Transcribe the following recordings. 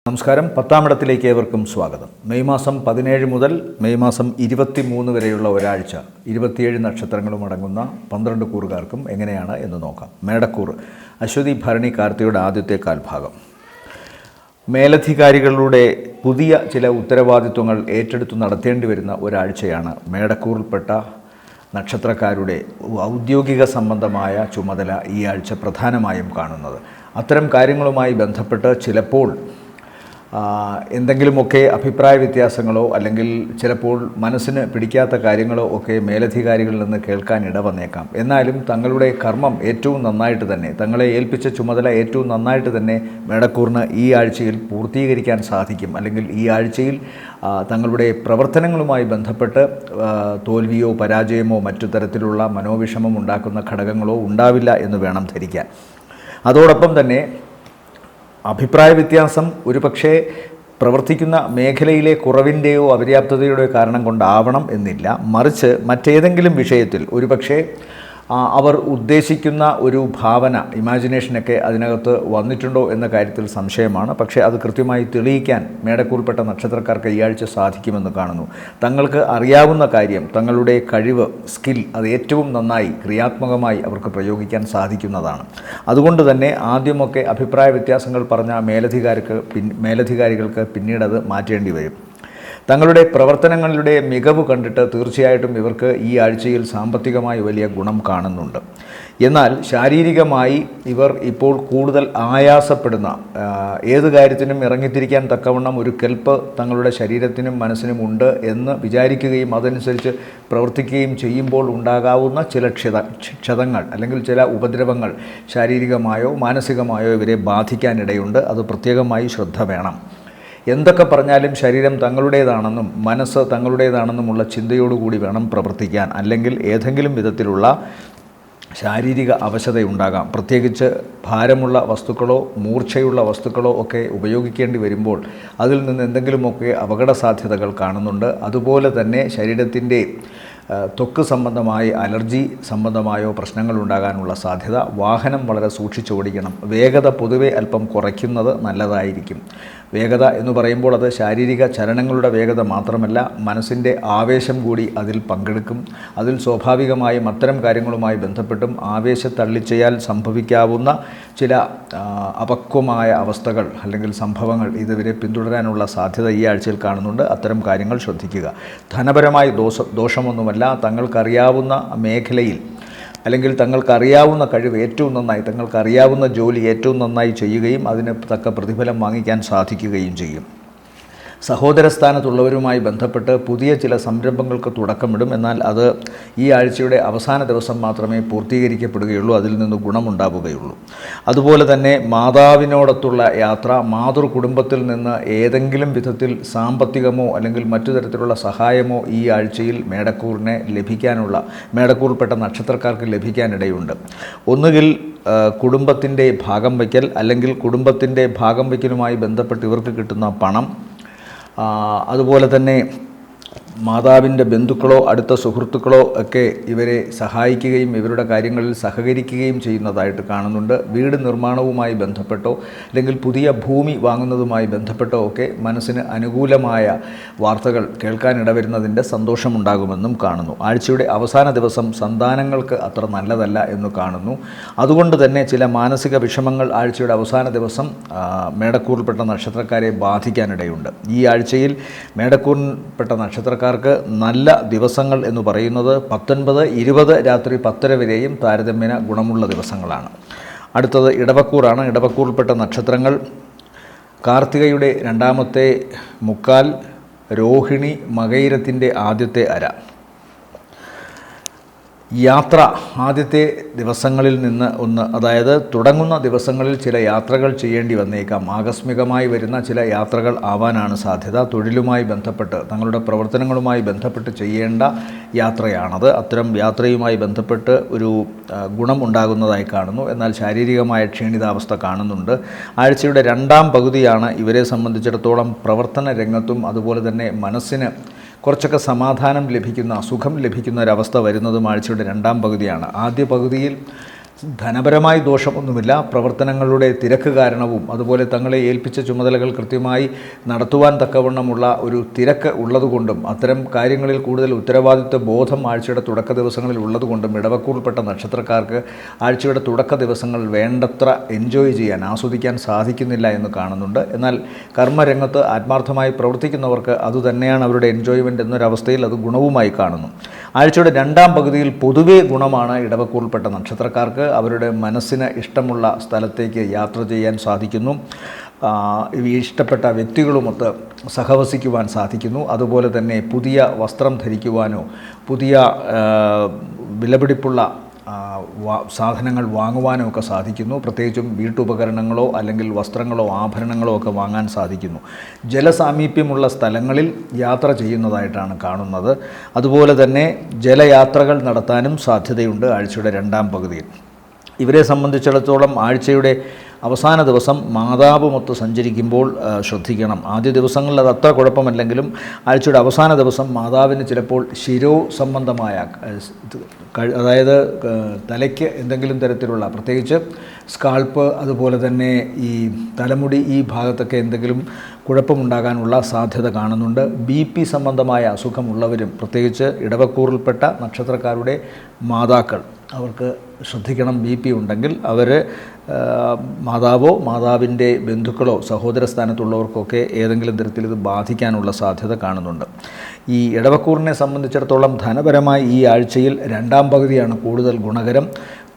നമസ്കാരം. 10-ാം ഇടത്തിലേക്ക് ഏവർക്കും സ്വാഗതം. മെയ് മാസം 17 മുതൽ മെയ് മാസം 23 വരെയുള്ള ഒരാഴ്ച 27 നക്ഷത്രങ്ങളും അടങ്ങുന്ന 12 കൂറുകാർക്കും എങ്ങനെയാണ് എന്ന് നോക്കാം. മേടക്കൂർ അശ്വതി ഭരണി കാർത്തികയുടെ ആദ്യത്തെ കാൽഭാഗം. മേലധികാരികളുടെ പുതിയ ചില ഉത്തരവാദിത്വങ്ങൾ ഏറ്റെടുത്തു നടത്തേണ്ടി വരുന്ന ഒരാഴ്ചയാണ് മേടക്കൂറിൽപ്പെട്ട നക്ഷത്രക്കാരുടെ ഔദ്യോഗിക സംബന്ധമായ ചുമതല ഈ ആഴ്ച പ്രധാനമായും കാണുന്നത്. അത്തരം കാര്യങ്ങളുമായി ബന്ധപ്പെട്ട് ചിലപ്പോൾ എന്തെങ്കിലുമൊക്കെ അഭിപ്രായ വ്യത്യാസങ്ങളോ അല്ലെങ്കിൽ ചിലപ്പോൾ മനസ്സിന് പിടിക്കാത്ത കാര്യങ്ങളോ ഒക്കെ മേലധികാരികളിൽ നിന്ന് കേൾക്കാൻ ഇടവന്നേക്കാം. എന്നാലും തങ്ങളുടെ കർമ്മം ഏറ്റവും നന്നായിട്ട് തന്നെ, തങ്ങളെ ഏൽപ്പിച്ച ചുമതല ഏറ്റവും നന്നായിട്ട് തന്നെ മേടക്കൂറിന് ഈ ആഴ്ചയിൽ പൂർത്തീകരിക്കാൻ സാധിക്കും. അല്ലെങ്കിൽ ഈ ആഴ്ചയിൽ തങ്ങളുടെ പ്രവർത്തനങ്ങളുമായി ബന്ധപ്പെട്ട് തോൽവിയോ പരാജയമോ മറ്റു തരത്തിലുള്ള മനോവിഷമം ഉണ്ടാക്കുന്ന ഘടകങ്ങളോ ഉണ്ടാവില്ല എന്ന് വേണം ധരിക്കാൻ. അതോടൊപ്പം തന്നെ അഭിപ്രായ വ്യത്യാസം ഒരുപക്ഷെ പ്രവർത്തിക്കുന്ന മേഖലയിലെ കുറവിൻ്റെയോ അപര്യാപ്തതയുടെയോ കാരണം കൊണ്ടാവണം എന്നില്ല. മറിച്ച് മറ്റേതെങ്കിലും വിഷയത്തിൽ ഒരുപക്ഷെ അവർ ഉദ്ദേശിക്കുന്ന ഒരു ഭാവന, ഇമാജിനേഷനൊക്കെ അതിനകത്ത് വന്നിട്ടുണ്ടോ എന്ന കാര്യത്തിൽ സംശയമാണ്. പക്ഷേ അത് കൃത്യമായി തെളിയിക്കാൻ മേടക്കൂറിൽപ്പെട്ട നക്ഷത്രക്കാർക്ക് ഈ ആഴ്ച സാധിക്കുമെന്ന് കാണുന്നു. തങ്ങൾക്ക് അറിയാവുന്ന കാര്യം, തങ്ങളുടെ കഴിവ്, സ്കിൽ അത് ഏറ്റവും നന്നായി ക്രിയാത്മകമായി അവർക്ക് പ്രയോഗിക്കാൻ സാധിക്കുന്നതാണ്. അതുകൊണ്ട് തന്നെ ആദ്യമൊക്കെ അഭിപ്രായ വ്യത്യാസങ്ങൾ പറഞ്ഞ മേലധികാരികൾക്ക് പിന്നീടത് മാറ്റേണ്ടി വരും. തങ്ങളുടെ പ്രവർത്തനങ്ങളുടെ മികവ് കണ്ടിട്ട് തീർച്ചയായിട്ടും ഇവർക്ക് ഈ ആഴ്ചയിൽ സാമ്പത്തികമായി വലിയ ഗുണം കാണുന്നുണ്ട്. എന്നാൽ ശാരീരികമായി ഇവർ ഇപ്പോൾ കൂടുതൽ ആയാസപ്പെടുന്ന, ഏത് കാര്യത്തിനും ഇറങ്ങിത്തിരിക്കാൻ തക്കവണ്ണം ഒരു കെൽപ്പ് തങ്ങളുടെ ശരീരത്തിനും മനസ്സിനും ഉണ്ട് എന്ന് വിചാരിക്കുകയും അതനുസരിച്ച് പ്രവർത്തിക്കുകയും ചെയ്യുമ്പോൾ ഉണ്ടാകാവുന്ന ചില ക്ഷതങ്ങൾ അല്ലെങ്കിൽ ചില ഉപദ്രവങ്ങൾ ശാരീരികമായോ മാനസികമായോ ഇവരെ ബാധിക്കാനിടയുണ്ട്. അത് പ്രത്യേകമായി ശ്രദ്ധ വേണം. എന്തൊക്കെ പറഞ്ഞാലും ശരീരം തങ്ങളുടേതാണെന്നും മനസ്സ് തങ്ങളുടേതാണെന്നുമുള്ള ചിന്തയോടുകൂടി വേണം പ്രവർത്തിക്കാൻ. അല്ലെങ്കിൽ ഏതെങ്കിലും വിധത്തിലുള്ള ശാരീരിക അവശതയുണ്ടാകാം. പ്രത്യേകിച്ച് ഭാരമുള്ള വസ്തുക്കളോ മൂർച്ചയുള്ള വസ്തുക്കളോ ഒക്കെ ഉപയോഗിക്കേണ്ടി വരുമ്പോൾ അതിൽ നിന്ന് എന്തെങ്കിലുമൊക്കെ അപകട സാധ്യതകൾ കാണുന്നുണ്ട്. അതുപോലെ തന്നെ ശരീരത്തിൻ്റെ ത്വക്ക് സംബന്ധമായി അലർജി സംബന്ധമായോ പ്രശ്നങ്ങൾ ഉണ്ടാകാനുള്ള സാധ്യത. വാഹനം വളരെ സൂക്ഷിച്ചോടിക്കണം. വേഗത പൊതുവെ അല്പം കുറയ്ക്കുന്നത് നല്ലതായിരിക്കും. വേഗത എന്ന് പറയുമ്പോൾ അത് ശാരീരിക ചലനങ്ങളുടെ വേഗത മാത്രമല്ല, മനസ്സിൻ്റെ ആവേശം കൂടി അതിൽ പങ്കെടുക്കും. അതിൽ സ്വാഭാവികമായും അത്തരം കാര്യങ്ങളുമായി ബന്ധപ്പെട്ടും ആവേശത്തള്ളിച്ചയാൽ സംഭവിക്കാവുന്ന ചില അപക്വമായ അവസ്ഥകൾ അല്ലെങ്കിൽ സംഭവങ്ങൾ ഇതുവരെ പിന്തുടരാനുള്ള സാധ്യത ഈ ആഴ്ചയിൽ കാണുന്നുണ്ട്. അത്തരം കാര്യങ്ങൾ ശ്രദ്ധിക്കുക. ധനപരമായി ദോഷമൊന്നുമല്ല. തങ്ങൾക്കറിയാവുന്ന മേഖലയിൽ അല്ലെങ്കിൽ തങ്ങൾക്കറിയാവുന്ന കഴിവ് ഏറ്റവും നന്നായി, തങ്ങൾക്കറിയാവുന്ന ജോലി ഏറ്റവും നന്നായി ചെയ്യുകയും അതിന് തക്ക പ്രതിഫലം വാങ്ങിക്കാൻ സാധിക്കുകയും ചെയ്യും. സഹോദരസ്ഥാനത്തുള്ളവരുമായി ബന്ധപ്പെട്ട് പുതിയ ചില സംരംഭങ്ങൾക്ക് തുടക്കമിടും. എന്നാൽ അത് ഈ ആഴ്ചയുടെ അവസാന ദിവസം മാത്രമേ പൂർത്തീകരിക്കപ്പെടുകയുള്ളൂ. അതിൽ നിന്ന് ഗുണമുണ്ടാവുകയുള്ളൂ. അതുപോലെ തന്നെ മാതാവിനോടൊത്തുള്ള യാത്ര, മാതൃകുടുംബത്തിൽ നിന്ന് ഏതെങ്കിലും വിധത്തിൽ സാമ്പത്തികമോ അല്ലെങ്കിൽ മറ്റു തരത്തിലുള്ള സഹായമോ ഈ ആഴ്ചയിൽ മേടക്കൂറിൽപ്പെട്ട നക്ഷത്രക്കാർക്ക് ലഭിക്കാനിടയുണ്ട്. ഒന്നുകിൽ കുടുംബത്തിൻ്റെ ഭാഗം വയ്ക്കൽ അല്ലെങ്കിൽ കുടുംബത്തിൻ്റെ ഭാഗം വയ്ക്കലുമായി ബന്ധപ്പെട്ട് ഇവർക്ക് കിട്ടുന്ന പണം, അതുപോലെ തന്നെ മാതാവിൻ്റെ ബന്ധുക്കളോ അടുത്ത സുഹൃത്തുക്കളോ ഒക്കെ ഇവരെ സഹായിക്കുകയും ഇവരുടെ കാര്യങ്ങളിൽ സഹകരിക്കുകയും ചെയ്യുന്നതായിട്ട് കാണുന്നുണ്ട്. വീട് നിർമ്മാണവുമായി ബന്ധപ്പെട്ടോ അല്ലെങ്കിൽ പുതിയ ഭൂമി വാങ്ങുന്നതുമായി ബന്ധപ്പെട്ടോ ഒക്കെ മനസ്സിന് അനുകൂലമായ വാർത്തകൾ കേൾക്കാനിടവരുന്നതിൻ്റെ സന്തോഷമുണ്ടാകുമെന്നും കാണുന്നു. ആഴ്ചയുടെ അവസാന ദിവസം സന്താനങ്ങൾക്ക് അത്ര നല്ലതല്ല എന്ന് കാണുന്നു. അതുകൊണ്ട് തന്നെ ചില മാനസിക വിഷമങ്ങൾ ആഴ്ചയുടെ അവസാന ദിവസം മേടക്കൂറിൽപ്പെട്ട നക്ഷത്രക്കാരെ ബാധിക്കാനിടയുണ്ട്. ഈ ആഴ്ചയിൽ മേടക്കൂറിൽപ്പെട്ട നക്ഷത്രക്കാർ നല്ല ദിവസങ്ങൾ എന്ന് പറയുന്നത് 19, 20 രാത്രി 10:30 വരെയും താരതമ്യേന ഗുണമുള്ള ദിവസങ്ങളാണ്. അടുത്തത് ഇടവക്കൂറാണ്. ഇടവക്കൂറിൽപ്പെട്ട നക്ഷത്രങ്ങൾ കാർത്തികയുടെ രണ്ടാമത്തെ മുക്കാൽ, രോഹിണി മകയിരത്തിൻ്റെ ആദ്യത്തെ അര. യാത്ര ആദ്യത്തെ ദിവസങ്ങളിൽ നിന്ന് അതായത് തുടങ്ങുന്ന ദിവസങ്ങളിൽ ചില യാത്രകൾ ചെയ്യേണ്ടി വന്നേക്കാം. ആകസ്മികമായി വരുന്ന ചില യാത്രകൾ ആവാനാണ് സാധ്യത. തൊഴിലുമായി ബന്ധപ്പെട്ട് തങ്ങളുടെ പ്രവർത്തനങ്ങളുമായി ബന്ധപ്പെട്ട് ചെയ്യേണ്ട യാത്രയാണത്. അത്തരം യാത്രയുമായി ബന്ധപ്പെട്ട് ഒരു ഗുണം ഉണ്ടാകുന്നതായി കാണുന്നു. എന്നാൽ ശാരീരികമായ ക്ഷീണിതാവസ്ഥ കാണുന്നുണ്ട്. ആഴ്ചയുടെ രണ്ടാം പകുതിയാണ് ഇവരെ സംബന്ധിച്ചിടത്തോളം പ്രവർത്തന രംഗത്തും അതുപോലെ തന്നെ മനസ്സിന് കുറച്ചൊക്കെ സമാധാനം ലഭിക്കുന്ന, സുഖം ലഭിക്കുന്ന ഒരവസ്ഥ വരുന്നതും ആഴ്ചയുടെ രണ്ടാം പകുതിയാണ്. ആദ്യ പകുതിയിൽ ധനപരമായി ദോഷമൊന്നുമില്ല. പ്രവർത്തനങ്ങളുടെ തിരക്ക് കാരണവും അതുപോലെ തങ്ങളെ ഏൽപ്പിച്ച ചുമതലകൾ കൃത്യമായി നടത്തുവാൻ തക്കവണ്ണമുള്ള ഒരു തിരക്ക് ഉള്ളതുകൊണ്ടും അത്തരം കാര്യങ്ങളിൽ കൂടുതൽ ഉത്തരവാദിത്വ ബോധം ആഴ്ചയുടെ തുടക്ക ദിവസങ്ങളിൽ ഉള്ളതുകൊണ്ടും ഇടവക്കൂറിൽപ്പെട്ട നക്ഷത്രക്കാർക്ക് ആഴ്ചയുടെ തുടക്ക ദിവസങ്ങൾ വേണ്ടത്ര എൻജോയ് ചെയ്യാൻ, ആസ്വദിക്കാൻ സാധിക്കുന്നില്ല എന്ന് കാണുന്നുണ്ട്. എന്നാൽ കർമ്മരംഗത്ത് ആത്മാർത്ഥമായി പ്രവർത്തിക്കുന്നവർക്ക് അതുതന്നെയാണ് അവരുടെ എൻജോയ്മെൻ്റ് എന്നൊരവസ്ഥയിൽ അത് ഗുണവുമായി കാണുന്നു. ആഴ്ചയുടെ രണ്ടാം പകുതിയിൽ പൊതുവേ ഗുണമാണ് ഇടവക്കൂറിൽപ്പെട്ട നക്ഷത്രക്കാർക്ക്. അവരുടെ മനസ്സിന് ഇഷ്ടമുള്ള സ്ഥലത്തേക്ക് യാത്ര ചെയ്യാൻ സാധിക്കുന്നു. ഇഷ്ടപ്പെട്ട വ്യക്തികളുമൊത്ത് സഹവസിക്കുവാൻ സാധിക്കുന്നു. അതുപോലെ തന്നെ പുതിയ വസ്ത്രം ധരിക്കുവാനോ പുതിയ വിലപിടിപ്പുള്ള സാധനങ്ങൾ വാങ്ങുവാനോ ഒക്കെ സാധിക്കുന്നു. പ്രത്യേകിച്ചും വീട്ടുപകരണങ്ങളോ അല്ലെങ്കിൽ വസ്ത്രങ്ങളോ ആഭരണങ്ങളോ ഒക്കെ വാങ്ങാൻ സാധിക്കുന്നു. ജലസാമീപ്യമുള്ള സ്ഥലങ്ങളിൽ യാത്ര ചെയ്യുന്നതായിട്ടാണ് കാണുന്നത്. അതുപോലെ തന്നെ ജലയാത്രകൾ നടത്താനും സാധ്യതയുണ്ട് ആഴ്ചയുടെ രണ്ടാം പകുതിയിൽ. ഇവരെ സംബന്ധിച്ചിടത്തോളം ആഴ്ചയുടെ അവസാന ദിവസം മാതാവുമൊത്ത് സഞ്ചരിക്കുമ്പോൾ ശ്രദ്ധിക്കണം. ആദ്യ ദിവസങ്ങളിൽ അത് അത്ര കുഴപ്പമല്ലെങ്കിലും ആഴ്ചയുടെ അവസാന ദിവസം മാതാവിന് ചിലപ്പോൾ ശിരോ സംബന്ധമായ, അതായത് തലയ്ക്ക് എന്തെങ്കിലും തരത്തിലുള്ള, പ്രത്യേകിച്ച് സ്കാൾപ്പ് അതുപോലെ തന്നെ ഈ തലമുടി ഈ ഭാഗത്തൊക്കെ എന്തെങ്കിലും കുഴപ്പമുണ്ടാകാനുള്ള സാധ്യത കാണുന്നുണ്ട്. BP സംബന്ധമായ അസുഖമുള്ളവരും പ്രത്യേകിച്ച് ഇടവക്കൂറിൽപ്പെട്ട നക്ഷത്രക്കാരുടെ മാതാക്കൾ അവർക്ക് ശ്രദ്ധിക്കണം. BP ഉണ്ടെങ്കിൽ അവർ മാതാവോ മാതാവിൻ്റെ ബന്ധുക്കളോ സഹോദര സ്ഥാനത്തുള്ളവർക്കൊക്കെ ഏതെങ്കിലും തരത്തിൽ ഇത് ബാധിക്കാനുള്ള സാധ്യത കാണുന്നുണ്ട്. ഈ ഇടവക്കൂറിനെ സംബന്ധിച്ചിടത്തോളം ധനപരമായി ഈ ആഴ്ചയിൽ രണ്ടാം പകുതിയാണ് കൂടുതൽ ഗുണകരം.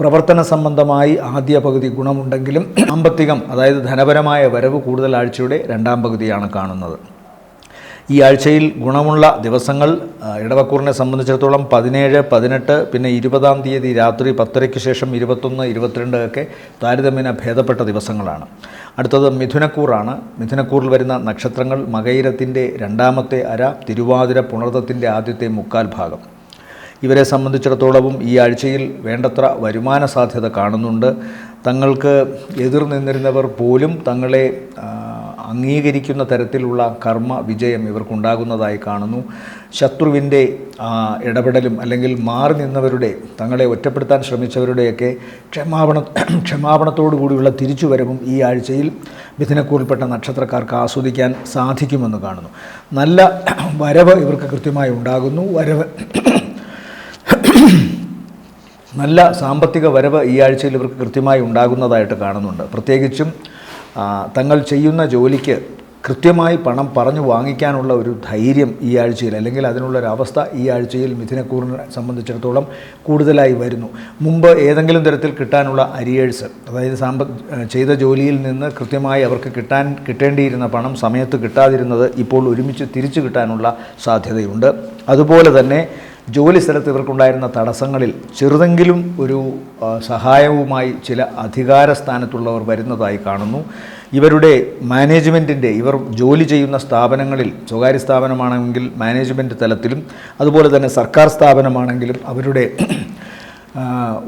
പ്രവർത്തന സംബന്ധമായി ആദ്യ പകുതി ഗുണമുണ്ടെങ്കിലും സാമ്പത്തികം, അതായത് ധനപരമായ വരവ് കൂടുതൽ ആഴ്ചയുടെ രണ്ടാം പകുതിയാണ് കാണുന്നത്. ഈ ആഴ്ചയിൽ ഗുണമുള്ള ദിവസങ്ങൾ ഇടവക്കൂറിനെ സംബന്ധിച്ചിടത്തോളം 17, 18, പിന്നെ 20-ാം തീയതി രാത്രി 10:30 ശേഷം 21, 22 ഒക്കെ താരതമ്യേന ഭേദപ്പെട്ട ദിവസങ്ങളാണ്. അടുത്തത് മിഥുനക്കൂറാണ്. മിഥുനക്കൂറിൽ വരുന്ന നക്ഷത്രങ്ങൾ മകയിരത്തിൻ്റെ രണ്ടാമത്തെ അര, തിരുവാതിര, പുണർതത്തിൻ്റെ ആദ്യത്തെ മുക്കാൽ ഭാഗം. ഇവരെ സംബന്ധിച്ചിടത്തോളവും ഈ ആഴ്ചയിൽ വേണ്ടത്ര വരുമാന സാധ്യത കാണുന്നുണ്ട്. തങ്ങൾക്ക് എതിർ നിന്നിരുന്നവർ പോലും തങ്ങളെ അംഗീകരിക്കുന്ന തരത്തിലുള്ള കർമ്മ വിജയം ഇവർക്കുണ്ടാകുന്നതായി കാണുന്നു. ശത്രുവിൻ്റെ ഇടപെടലും അല്ലെങ്കിൽ മാറി നിന്നവരുടെ, തങ്ങളെ ഒറ്റപ്പെടുത്താൻ ശ്രമിച്ചവരുടെയൊക്കെ ക്ഷമാപണത്തോടു കൂടിയുള്ള തിരിച്ചുവരവും ഈ ആഴ്ചയിൽ മിഥുനക്കൂറിൽപ്പെട്ട നക്ഷത്രക്കാർക്ക് ആസ്വദിക്കാൻ സാധിക്കുമെന്ന് കാണുന്നു. നല്ല വരവ് ഇവർക്ക് കൃത്യമായി ഉണ്ടാകുന്നു. നല്ല സാമ്പത്തിക വരവ് ഈ ആഴ്ചയിൽ ഇവർക്ക് കൃത്യമായി ഉണ്ടാകുന്നതായിട്ട് കാണുന്നുണ്ട്. പ്രത്യേകിച്ചും തങ്ങൾ ചെയ്യുന്ന ജോലിക്ക് കൃത്യമായി പണം പറഞ്ഞു വാങ്ങിക്കാനുള്ള ഒരു ധൈര്യം ഈ ആഴ്ചയിൽ, അല്ലെങ്കിൽ അതിനുള്ളൊരവസ്ഥ ഈ ആഴ്ചയിൽ മിഥുനക്കൂറിനെ സംബന്ധിച്ചിടത്തോളം കൂടുതലായി വരുന്നു. മുമ്പ് ഏതെങ്കിലും തരത്തിൽ കിട്ടാനുള്ള അരിയേഴ്സ്, അതായത് ചെയ്ത ജോലിയിൽ നിന്ന് കൃത്യമായി അവർക്ക് കിട്ടേണ്ടിയിരുന്ന പണം സമയത്ത് കിട്ടാതിരുന്നത് ഇപ്പോൾ ഒരുമിച്ച് തിരിച്ചു കിട്ടാനുള്ള സാധ്യതയുണ്ട്. അതുപോലെ തന്നെ ജോലി സ്ഥലത്ത് ഇവർക്കുണ്ടായിരുന്ന തടസ്സങ്ങളിൽ ചെറുതെങ്കിലും ഒരു സഹായവുമായി ചില അധികാര സ്ഥാനത്തുള്ളവർ വരുന്നതായി കാണുന്നു. ഇവരുടെ മാനേജ്മെൻറ്റിൻ്റെ, ഇവർ ജോലി ചെയ്യുന്ന സ്ഥാപനങ്ങളിൽ, സ്വകാര്യ സ്ഥാപനമാണെങ്കിൽ മാനേജ്മെൻറ്റ് തലത്തിലും അതുപോലെ തന്നെ സർക്കാർ സ്ഥാപനമാണെങ്കിലും അവരുടെ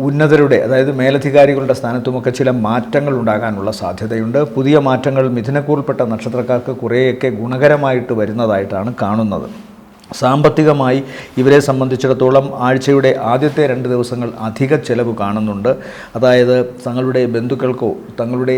ഉന്നതരുടെ, അതായത് മേലധികാരികളുടെ സ്ഥാനത്തുമൊക്കെ ചില മാറ്റങ്ങൾ ഉണ്ടാകാനുള്ള സാധ്യതയുണ്ട്. പുതിയ മാറ്റങ്ങൾ മിഥുനക്കൂറിൽപ്പെട്ട നക്ഷത്രക്കാർക്ക് കുറേയൊക്കെ ഗുണകരമായിട്ട് വരുന്നതായിട്ടാണ് കാണുന്നത്. സാമ്പത്തികമായി ഇവരെ സംബന്ധിച്ചിടത്തോളം ആഴ്ചയുടെ ആദ്യത്തെ 2 ദിവസങ്ങൾ അധിക ചെലവ് കാണുന്നുണ്ട്. അതായത് തങ്ങളുടെ ബന്ധുക്കൾക്കോ തങ്ങളുടെ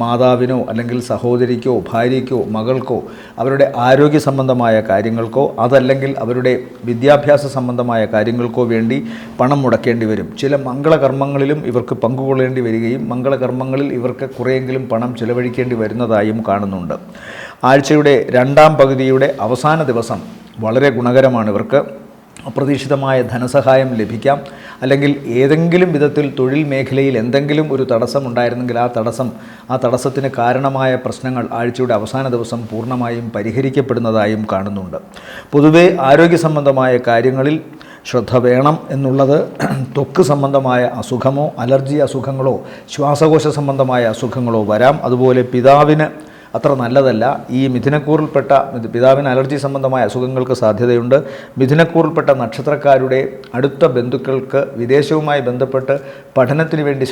മാതാവിനോ അല്ലെങ്കിൽ സഹോദരിക്കോ ഭാര്യയ്ക്കോ മകൾക്കോ അവരുടെ ആരോഗ്യ സംബന്ധമായ കാര്യങ്ങൾക്കോ അതല്ലെങ്കിൽ അവരുടെ വിദ്യാഭ്യാസ സംബന്ധമായ കാര്യങ്ങൾക്കോ വേണ്ടി പണം മുടക്കേണ്ടി വരും. ചില മംഗളകർമ്മങ്ങളിലും ഇവർക്ക് പങ്കുകൊള്ളേണ്ടി വരികയും മംഗളകർമ്മങ്ങളിൽ ഇവർക്ക് കുറേയെങ്കിലും പണം ചിലവഴിക്കേണ്ടി വരുന്നതായും കാണുന്നുണ്ട്. ആഴ്ചയുടെ രണ്ടാം പകുതിയുടെ അവസാന ദിവസം വളരെ ഗുണകരമാണ്. ഇവർക്ക് അപ്രതീക്ഷിതമായ ധനസഹായം ലഭിക്കാം. അല്ലെങ്കിൽ ഏതെങ്കിലും വിധത്തിൽ തൊഴിൽ മേഖലയിൽ എന്തെങ്കിലും ഒരു തടസ്സം ഉണ്ടായിരുന്നെങ്കിൽ ആ തടസ്സത്തിന് കാരണമായ പ്രശ്നങ്ങൾ ആഴ്ചയുടെ അവസാന ദിവസം പൂർണ്ണമായും പരിഹരിക്കപ്പെടുന്നതായും കാണുന്നുണ്ട്. പൊതുവെ ആരോഗ്യ സംബന്ധമായ കാര്യങ്ങളിൽ ശ്രദ്ധ വേണം എന്നുള്ളത് ത്വക്ക് സംബന്ധമായ അസുഖമോ അലർജി അസുഖങ്ങളോ ശ്വാസകോശ സംബന്ധമായ അസുഖങ്ങളോ വരാം. അതുപോലെ പിതാവിന് അത്ര നല്ലതല്ല. ഈ മിഥുനക്കൂറിൽപ്പെട്ട പിതാവിന് അലർജി സംബന്ധമായ അസുഖങ്ങൾക്ക് സാധ്യതയുണ്ട്. മിഥുനക്കൂറിൽപ്പെട്ട നക്ഷത്രക്കാരുടെ അടുത്ത ബന്ധുക്കൾക്ക് വിദേശവുമായി ബന്ധപ്പെട്ട് പഠനത്തിന് വേണ്ടി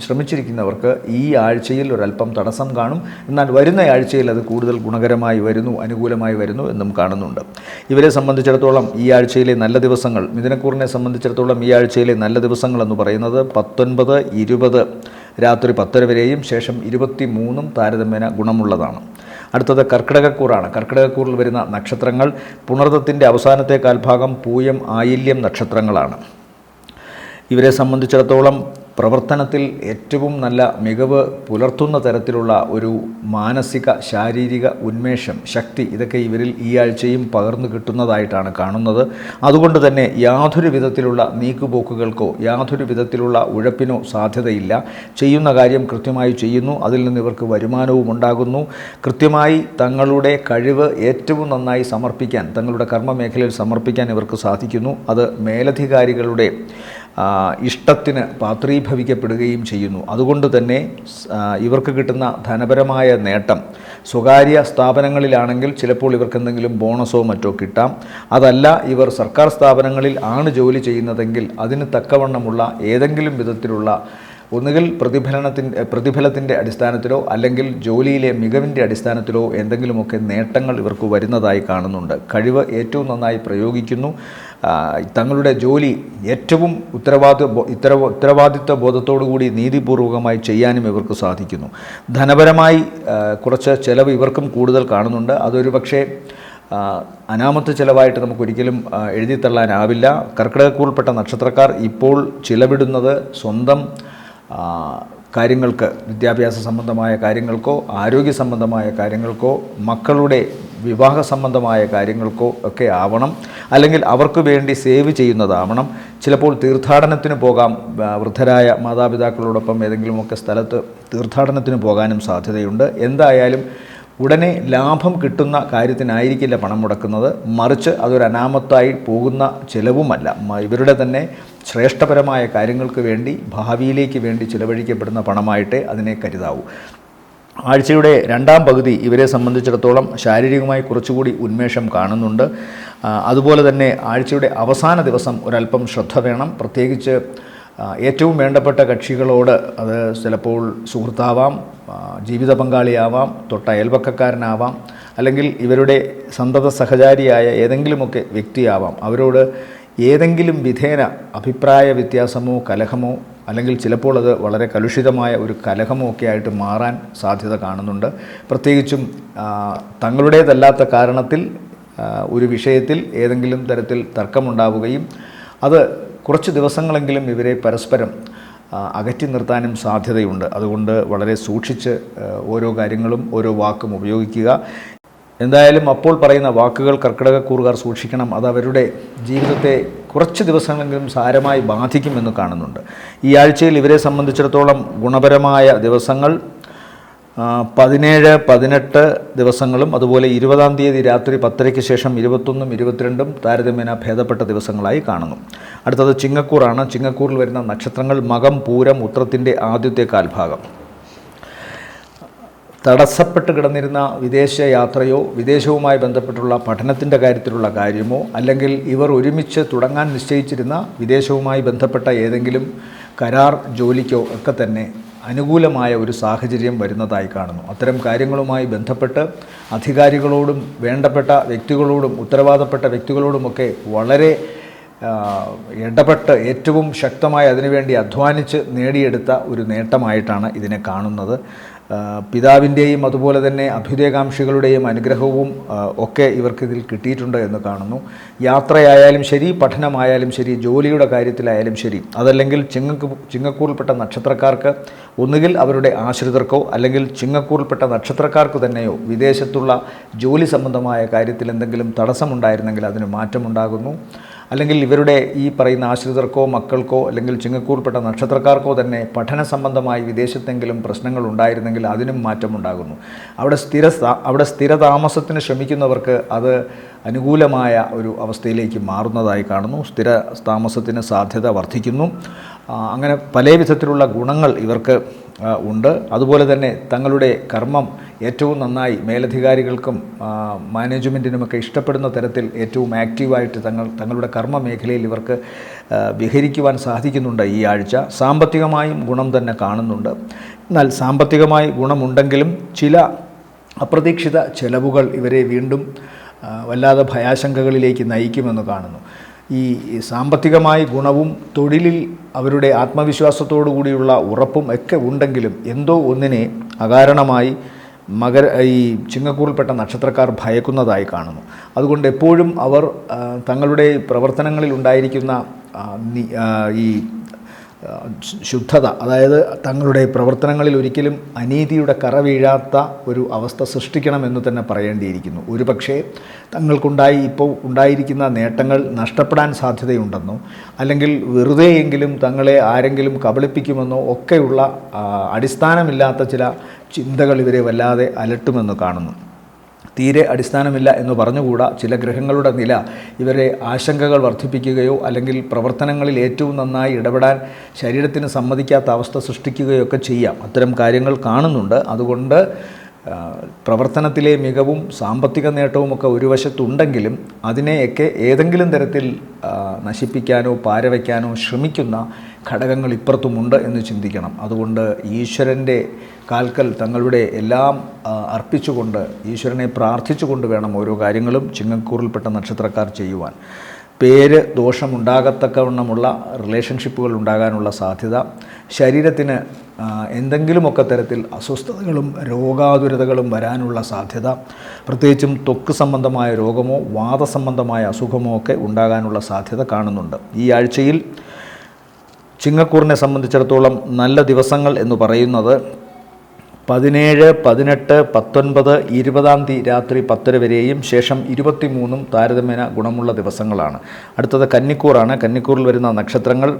ശ്രമിച്ചിരിക്കുന്നവർക്ക് ഈ ആഴ്ചയിൽ ഒരല്പം തടസ്സം കാണും. എന്നാൽ വരുന്ന ആഴ്ചയിൽ അത് കൂടുതൽ ഗുണകരമായി വരുന്നു, അനുകൂലമായി വരുന്നു എന്നും കാണുന്നുണ്ട്. ഇവരെ സംബന്ധിച്ചിടത്തോളം ഈ ആഴ്ചയിലെ നല്ല ദിവസങ്ങൾ, മിഥുനക്കൂറിനെ സംബന്ധിച്ചിടത്തോളം ഈ ആഴ്ചയിലെ നല്ല ദിവസങ്ങൾ എന്ന് പറയുന്നത് 19, 20 രാത്രി 10 വരെയും ശേഷം 23 താരതമ്യേന ഗുണമുള്ളതാണ്. അടുത്തത് കർക്കിടകക്കൂറാണ്. കർക്കിടകക്കൂറിൽ വരുന്ന നക്ഷത്രങ്ങൾ പുണർദത്തിൻ്റെ അവസാനത്തെ കാൽഭാഗം, പൂയം, ആയില്യം നക്ഷത്രങ്ങളാണ്. ഇവരെ സംബന്ധിച്ചിടത്തോളം പ്രവർത്തനത്തിൽ ഏറ്റവും നല്ല മികവ് പുലർത്തുന്ന തരത്തിലുള്ള ഒരു മാനസിക ശാരീരിക ഉന്മേഷം, ശക്തി ഇതൊക്കെ ഇവരിൽ ഈ ആഴ്ചയും പകർന്നു കിട്ടുന്നതായിട്ടാണ് കാണുന്നത്. അതുകൊണ്ട് തന്നെ യാതൊരു വിധത്തിലുള്ള നീക്കുപോക്കുകൾക്കോ യാതൊരു വിധത്തിലുള്ള ഉഴപ്പിനോ സാധ്യതയില്ല. ചെയ്യുന്ന കാര്യം കൃത്യമായി ചെയ്യുന്നു, അതിൽ നിന്ന് ഇവർക്ക് വരുമാനവും ഉണ്ടാകുന്നു. കൃത്യമായി തങ്ങളുടെ കഴിവ് ഏറ്റവും നന്നായി സമർപ്പിക്കാൻ, തങ്ങളുടെ കർമ്മമേഖലയിൽ സമർപ്പിക്കാൻ ഇവർക്ക് സാധിക്കുന്നു. അത് മേലധികാരികളുടെ ഇഷ്ടത്തിന് പാത്രീഭവിക്കപ്പെടുകയും ചെയ്യുന്നു. അതുകൊണ്ട് തന്നെ ഇവർക്ക് കിട്ടുന്ന ധനപരമായ നേട്ടം സ്വകാര്യ സ്ഥാപനങ്ങളിലാണെങ്കിൽ ചിലപ്പോൾ ഇവർക്ക് എന്തെങ്കിലും ബോണസോ മറ്റോ കിട്ടാം. അതല്ല, ഇവർ സർക്കാർ സ്ഥാപനങ്ങളിൽ ആണ് ജോലി ചെയ്യുന്നതെങ്കിൽ അതിന് തക്കവണ്ണമുള്ള ഏതെങ്കിലും വിധത്തിലുള്ള ഒന്നുകിൽ പ്രതിഫലത്തിൻ്റെ അടിസ്ഥാനത്തിലോ അല്ലെങ്കിൽ ജോലിയിലെ മികവിൻ്റെ അടിസ്ഥാനത്തിലോ എന്തെങ്കിലുമൊക്കെ നേട്ടങ്ങൾ ഇവർക്ക് വരുന്നതായി കാണുന്നുണ്ട്. കഴിവ് ഏറ്റവും നന്നായി പ്രയോഗിക്കുന്നു. തങ്ങളുടെ ജോലി ഏറ്റവും ഉത്തരവാദിത്വ ബോധത്തോടുകൂടി നീതിപൂർവകമായി ചെയ്യാനും ഇവർക്ക് സാധിക്കുന്നു. ധനപരമായി കുറച്ച് ചിലവ് ഇവർക്കും കൂടുതൽ കാണുന്നുണ്ട്. അതൊരു പക്ഷേ അനാമത്ത് ചിലവായിട്ട് നമുക്കൊരിക്കലും എഴുതിത്തള്ളാനാവില്ല. കർക്കിടകക്കൂറിൽപ്പെട്ട നക്ഷത്രക്കാർ ഇപ്പോൾ ചിലവിടുന്നത് സ്വന്തം കാര്യങ്ങൾക്ക്, വിദ്യാഭ്യാസ സംബന്ധമായ കാര്യങ്ങൾക്കോ ആരോഗ്യ സംബന്ധമായ കാര്യങ്ങൾക്കോ മക്കളുടെ വിവാഹ സംബന്ധമായ കാര്യങ്ങൾക്കോ ഒക്കെ ആവണം, അല്ലെങ്കിൽ അവർക്ക് വേണ്ടി സേവ് ചെയ്യുന്നതാവണം. ചിലപ്പോൾ തീർത്ഥാടനത്തിന് പോകാം. വൃദ്ധരായ മാതാപിതാക്കളോടൊപ്പം ഏതെങ്കിലുമൊക്കെ സ്ഥലത്ത് തീർത്ഥാടനത്തിന് പോകാനും സാധ്യതയുണ്ട്. എന്തായാലും ഉടനെ ലാഭം കിട്ടുന്ന കാര്യത്തിനായിരിക്കില്ല പണം മുടക്കുന്നത്, മറിച്ച് അതൊരു അനാമത്തായി പോകുന്ന ചിലവുമല്ല, ഇവരുടെ തന്നെ ശ്രേഷ്ഠപരമായ കാര്യങ്ങൾക്ക് വേണ്ടി, ഭാവിയിലേക്ക് വേണ്ടി ചിലവഴിക്കപ്പെടുന്ന പണമായിട്ടേ അതിനെ കരുതാവൂ. ആഴ്ചയുടെ രണ്ടാം പകുതി ഇവരെ സംബന്ധിച്ചിടത്തോളം ശാരീരികമായി കുറച്ചുകൂടി ഉന്മേഷം കാണുന്നുണ്ട്. അതുപോലെ തന്നെ ആഴ്ചയുടെ അവസാന ദിവസം ഒരല്പം ശ്രദ്ധ വേണം. പ്രത്യേകിച്ച് ഏറ്റവും വേണ്ടപ്പെട്ട കക്ഷികളോട്, അത് ചിലപ്പോൾ സുഹൃത്താവാം, ജീവിത പങ്കാളിയാവാം, തൊട്ട അയൽപക്കക്കാരനാവാം, അല്ലെങ്കിൽ ഇവരുടെ സന്തത സഹചാരിയായ ഏതെങ്കിലുമൊക്കെ വ്യക്തിയാവാം, അവരോട് ഏതെങ്കിലും വിധേന അഭിപ്രായ വ്യത്യാസമോ കലഹമോ അല്ലെങ്കിൽ ചിലപ്പോൾ അത് വളരെ കലുഷിതമായ ഒരു കലഹമോ ഒക്കെ ആയിട്ട് മാറാൻ സാധ്യത കാണുന്നുണ്ട്. പ്രത്യേകിച്ചും തങ്ങളുടേതല്ലാത്ത കാരണത്തിൽ ഒരു വിഷയത്തിൽ ഏതെങ്കിലും തരത്തിൽ തർക്കമുണ്ടാവുകയും അത് കുറച്ച് ദിവസങ്ങളെങ്കിലും ഇവരെ പരസ്പരം അകറ്റി നിർത്താനും സാധ്യതയുണ്ട്. അതുകൊണ്ട് വളരെ സൂക്ഷിച്ച് ഓരോ കാര്യങ്ങളും ഓരോ വാക്കും ഉപയോഗിക്കുക. എന്തായാലും അപ്പോൾ പറയുന്ന വാക്കുകൾ കർക്കിടകക്കൂറുകാർ സൂക്ഷിക്കണം. അത് അവരുടെ ജീവിതത്തെ കുറച്ച് ദിവസങ്ങളെങ്കിലും സാരമായി ബാധിക്കുമെന്ന് കാണുന്നുണ്ട്. ഈ ആഴ്ചയിൽ ഇവരെ സംബന്ധിച്ചിടത്തോളം ഗുണപരമായ ദിവസങ്ങൾ 17, 18 ദിവസങ്ങളും അതുപോലെ 20-ാം തീയതി രാത്രി 10:00-ക്ക് ശേഷം 21, 22 താരതമ്യേന ഭേദപ്പെട്ട ദിവസങ്ങളായി കാണുന്നു. അടുത്തത് ചിങ്ങക്കൂറാണ്. ചിങ്ങക്കൂറിൽ വരുന്ന നക്ഷത്രങ്ങൾ മകം, പൂരം, ഉത്രത്തിൻ്റെ ആദ്യത്തെ കാൽഭാഗം. തടസ്സപ്പെട്ട് കിടന്നിരുന്ന വിദേശ യാത്രയോ വിദേശവുമായി ബന്ധപ്പെട്ടുള്ള പഠനത്തിൻ്റെ കാര്യത്തിലുള്ള കാര്യമോ അല്ലെങ്കിൽ ഇവർ ഒരുമിച്ച് തുടങ്ങാൻ നിശ്ചയിച്ചിരുന്ന വിദേശവുമായി ബന്ധപ്പെട്ട ഏതെങ്കിലും കരാർ ജോലിക്കോ ഒക്കെ തന്നെ അനുകൂലമായ ഒരു സാഹചര്യം വരുന്നതായി കാണുന്നു. അത്തരം കാര്യങ്ങളുമായി ബന്ധപ്പെട്ട് അധികാരികളോടും വേണ്ടപ്പെട്ട വ്യക്തികളോടും ഉത്തരവാദപ്പെട്ട വ്യക്തികളോടുമൊക്കെ വളരെ ഇടപെട്ട് ഏറ്റവും ശക്തമായി അതിനുവേണ്ടി അധ്വാനിച്ച് നേടിയെടുത്ത ഒരു നേട്ടമായിട്ടാണ് ഇതിനെ കാണുന്നത്. പിതാവിൻ്റെയും അതുപോലെ തന്നെ അഭ്യുദയകാംക്ഷികളുടെയും അനുഗ്രഹവും ഒക്കെ ഇവർക്കിതിൽ കിട്ടിയിട്ടുണ്ട് എന്ന് കാണുന്നു. യാത്രയായാലും ശരി, പഠനമായാലും ശരി, ജോലിയുടെ കാര്യത്തിലായാലും ശരി, അതല്ലെങ്കിൽ ചിങ്ങക്കൂറിൽപ്പെട്ട നക്ഷത്രക്കാർക്ക് ഒന്നുകിൽ അവരുടെ ആശ്രിതർക്കോ അല്ലെങ്കിൽ ചിങ്ങക്കൂറിൽപ്പെട്ട നക്ഷത്രക്കാർക്ക് തന്നെയോ വിദേശത്തുള്ള ജോലി സംബന്ധമായ കാര്യത്തിൽ എന്തെങ്കിലും തടസ്സമുണ്ടായിരുന്നെങ്കിൽ അതിന് മാറ്റമുണ്ടാകുന്നു. അല്ലെങ്കിൽ ഇവരുടെ ഈ പറയുന്ന ആശ്രിതർക്കോ മക്കൾക്കോ അല്ലെങ്കിൽ ചിങ്ങക്കൂറിൽപ്പെട്ട നക്ഷത്രക്കാർക്കോ തന്നെ പഠന സംബന്ധമായി വിദേശത്തെങ്കിലും പ്രശ്നങ്ങൾ ഉണ്ടായിരുന്നെങ്കിൽ അതിനും മാറ്റമുണ്ടാകുന്നു. അവിടെ സ്ഥിരതാമസത്തിന് ശ്രമിക്കുന്നവർക്ക് അത് അനുകൂലമായ ഒരു അവസ്ഥയിലേക്ക് മാറുന്നതായി കാണുന്നു. സ്ഥിര താമസത്തിന് സാധ്യത വർദ്ധിക്കുന്നു. അങ്ങനെ പല വിധത്തിലുള്ള ഗുണങ്ങൾ ഇവർക്ക് ഉണ്ട്. അതുപോലെ തന്നെ തങ്ങളുടെ കർമ്മം ഏറ്റവും നന്നായി മേലധികാരികൾക്കും മാനേജ്മെൻറ്റിനുമൊക്കെ ഇഷ്ടപ്പെടുന്ന തരത്തിൽ ഏറ്റവും ആക്റ്റീവായിട്ട് തങ്ങളുടെ കർമ്മ മേഖലയിൽ ഇവർക്ക് വിഹരിക്കുവാൻ സാധിക്കുന്നുണ്ട് ഈ ആഴ്ച. സാമ്പത്തികമായും ഗുണം തന്നെ കാണുന്നുണ്ട്. എന്നാൽ സാമ്പത്തികമായി ഗുണമുണ്ടെങ്കിലും ചില അപ്രതീക്ഷിത ചെലവുകൾ ഇവരെ വീണ്ടും വല്ലാതെ ഭയാശങ്കകളിലേക്ക് നയിക്കുമെന്ന് കാണുന്നു. ഈ സാമ്പത്തികമായി ഗുണവും തൊഴിലിൽ അവരുടെ ആത്മവിശ്വാസത്തോടു കൂടിയുള്ള ഉറപ്പും ഒക്കെ ഉണ്ടെങ്കിലും എന്തോ ഒന്നിനെ അകാരണമായി ഈ ചിങ്ങക്കൂറിൽപ്പെട്ട നക്ഷത്രക്കാർ ഭയക്കുന്നതായി കാണുന്നു. അതുകൊണ്ട് എപ്പോഴും അവർ തങ്ങളുടെ പ്രവർത്തനങ്ങളിൽ ഉണ്ടായിരിക്കുന്ന ഈ ശുദ്ധത, അതായത് തങ്ങളുടെ പ്രവർത്തനങ്ങളിൽ ഒരിക്കലും അനീതിയുടെ കറ വീഴാത്ത ഒരു അവസ്ഥ സൃഷ്ടിക്കണമെന്ന് തന്നെ പറയേണ്ടിയിരിക്കുന്നു. ഒരുപക്ഷേ ഇപ്പോൾ ഉണ്ടായിരിക്കുന്ന നേട്ടങ്ങൾ നഷ്ടപ്പെടാൻ സാധ്യതയുണ്ടെന്നോ അല്ലെങ്കിൽ വെറുതെയെങ്കിലും തങ്ങളെ ആരെങ്കിലും കബളിപ്പിക്കുമെന്നോ ഒക്കെയുള്ള അടിസ്ഥാനമില്ലാത്ത ചില ചിന്തകൾ ഇവരെ വല്ലാതെ അലട്ടുമെന്ന് കാണുന്നു. തീരെ അടിസ്ഥാനമില്ല എന്ന് പറഞ്ഞുകൂടാ. ചില ഗ്രഹങ്ങളുടെ നില ഇവരെ ആശങ്കകൾ വർദ്ധിപ്പിക്കുകയോ അല്ലെങ്കിൽ പ്രവർത്തനങ്ങളിൽ ഏറ്റവും നന്നായി ഇടപെടാൻ ശരീരത്തിന് സമ്മതിക്കാത്ത അവസ്ഥ സൃഷ്ടിക്കുകയോ ഒക്കെ ചെയ്യാം. അത്തരം കാര്യങ്ങൾ കാണുന്നുണ്ട്. അതുകൊണ്ട് പ്രവർത്തനത്തിലെ മികവും സാമ്പത്തിക നേട്ടവുമൊക്കെ ഒരു വശത്തുണ്ടെങ്കിലും അതിനെയൊക്കെ ഏതെങ്കിലും തരത്തിൽ നശിപ്പിക്കാനോ പാരവയ്ക്കാനോ ശ്രമിക്കുന്ന ഘടകങ്ങൾ ഇപ്പുറത്തുമുണ്ട് എന്ന് ചിന്തിക്കണം. അതുകൊണ്ട് ഈശ്വരൻ്റെ കാൽക്കൽ തങ്ങളുടെ എല്ലാം അർപ്പിച്ചുകൊണ്ട് ഈശ്വരനെ പ്രാർത്ഥിച്ചുകൊണ്ട് വേണം ഓരോ കാര്യങ്ങളും ചിങ്ങക്കൂറിൽപ്പെട്ട നക്ഷത്രക്കാർ ചെയ്യുവാൻ. പേര് ദോഷമുണ്ടാകത്തക്കവണ്ണമുള്ള റിലേഷൻഷിപ്പുകൾ ഉണ്ടാകാനുള്ള സാധ്യത, ശരീരത്തിന് എന്തെങ്കിലുമൊക്കെ തരത്തിൽ അസ്വസ്ഥതകളും രോഗാതുരതകളും വരാനുള്ള സാധ്യത, പ്രത്യേകിച്ചും ത്വക്ക് സംബന്ധമായ രോഗമോ വാതസംബന്ധമായ അസുഖമോ ഒക്കെ ഉണ്ടാകാനുള്ള സാധ്യത കാണുന്നുണ്ട്. ഈ ആഴ്ചയിൽ ചിങ്ങക്കൂറിനെ സംബന്ധിച്ചിടത്തോളം നല്ല ദിവസങ്ങൾ എന്ന് പറയുന്നത് 17, 18, 19, 20 രാത്രി 10 വരെയും ശേഷം 23 താരതമ്യേന ഗുണമുള്ള ദിവസങ്ങളാണ്. അടുത്തത് കന്നിക്കൂറാണ്. കന്നിക്കൂറിൽ വരുന്ന നക്ഷത്രങ്ങൾ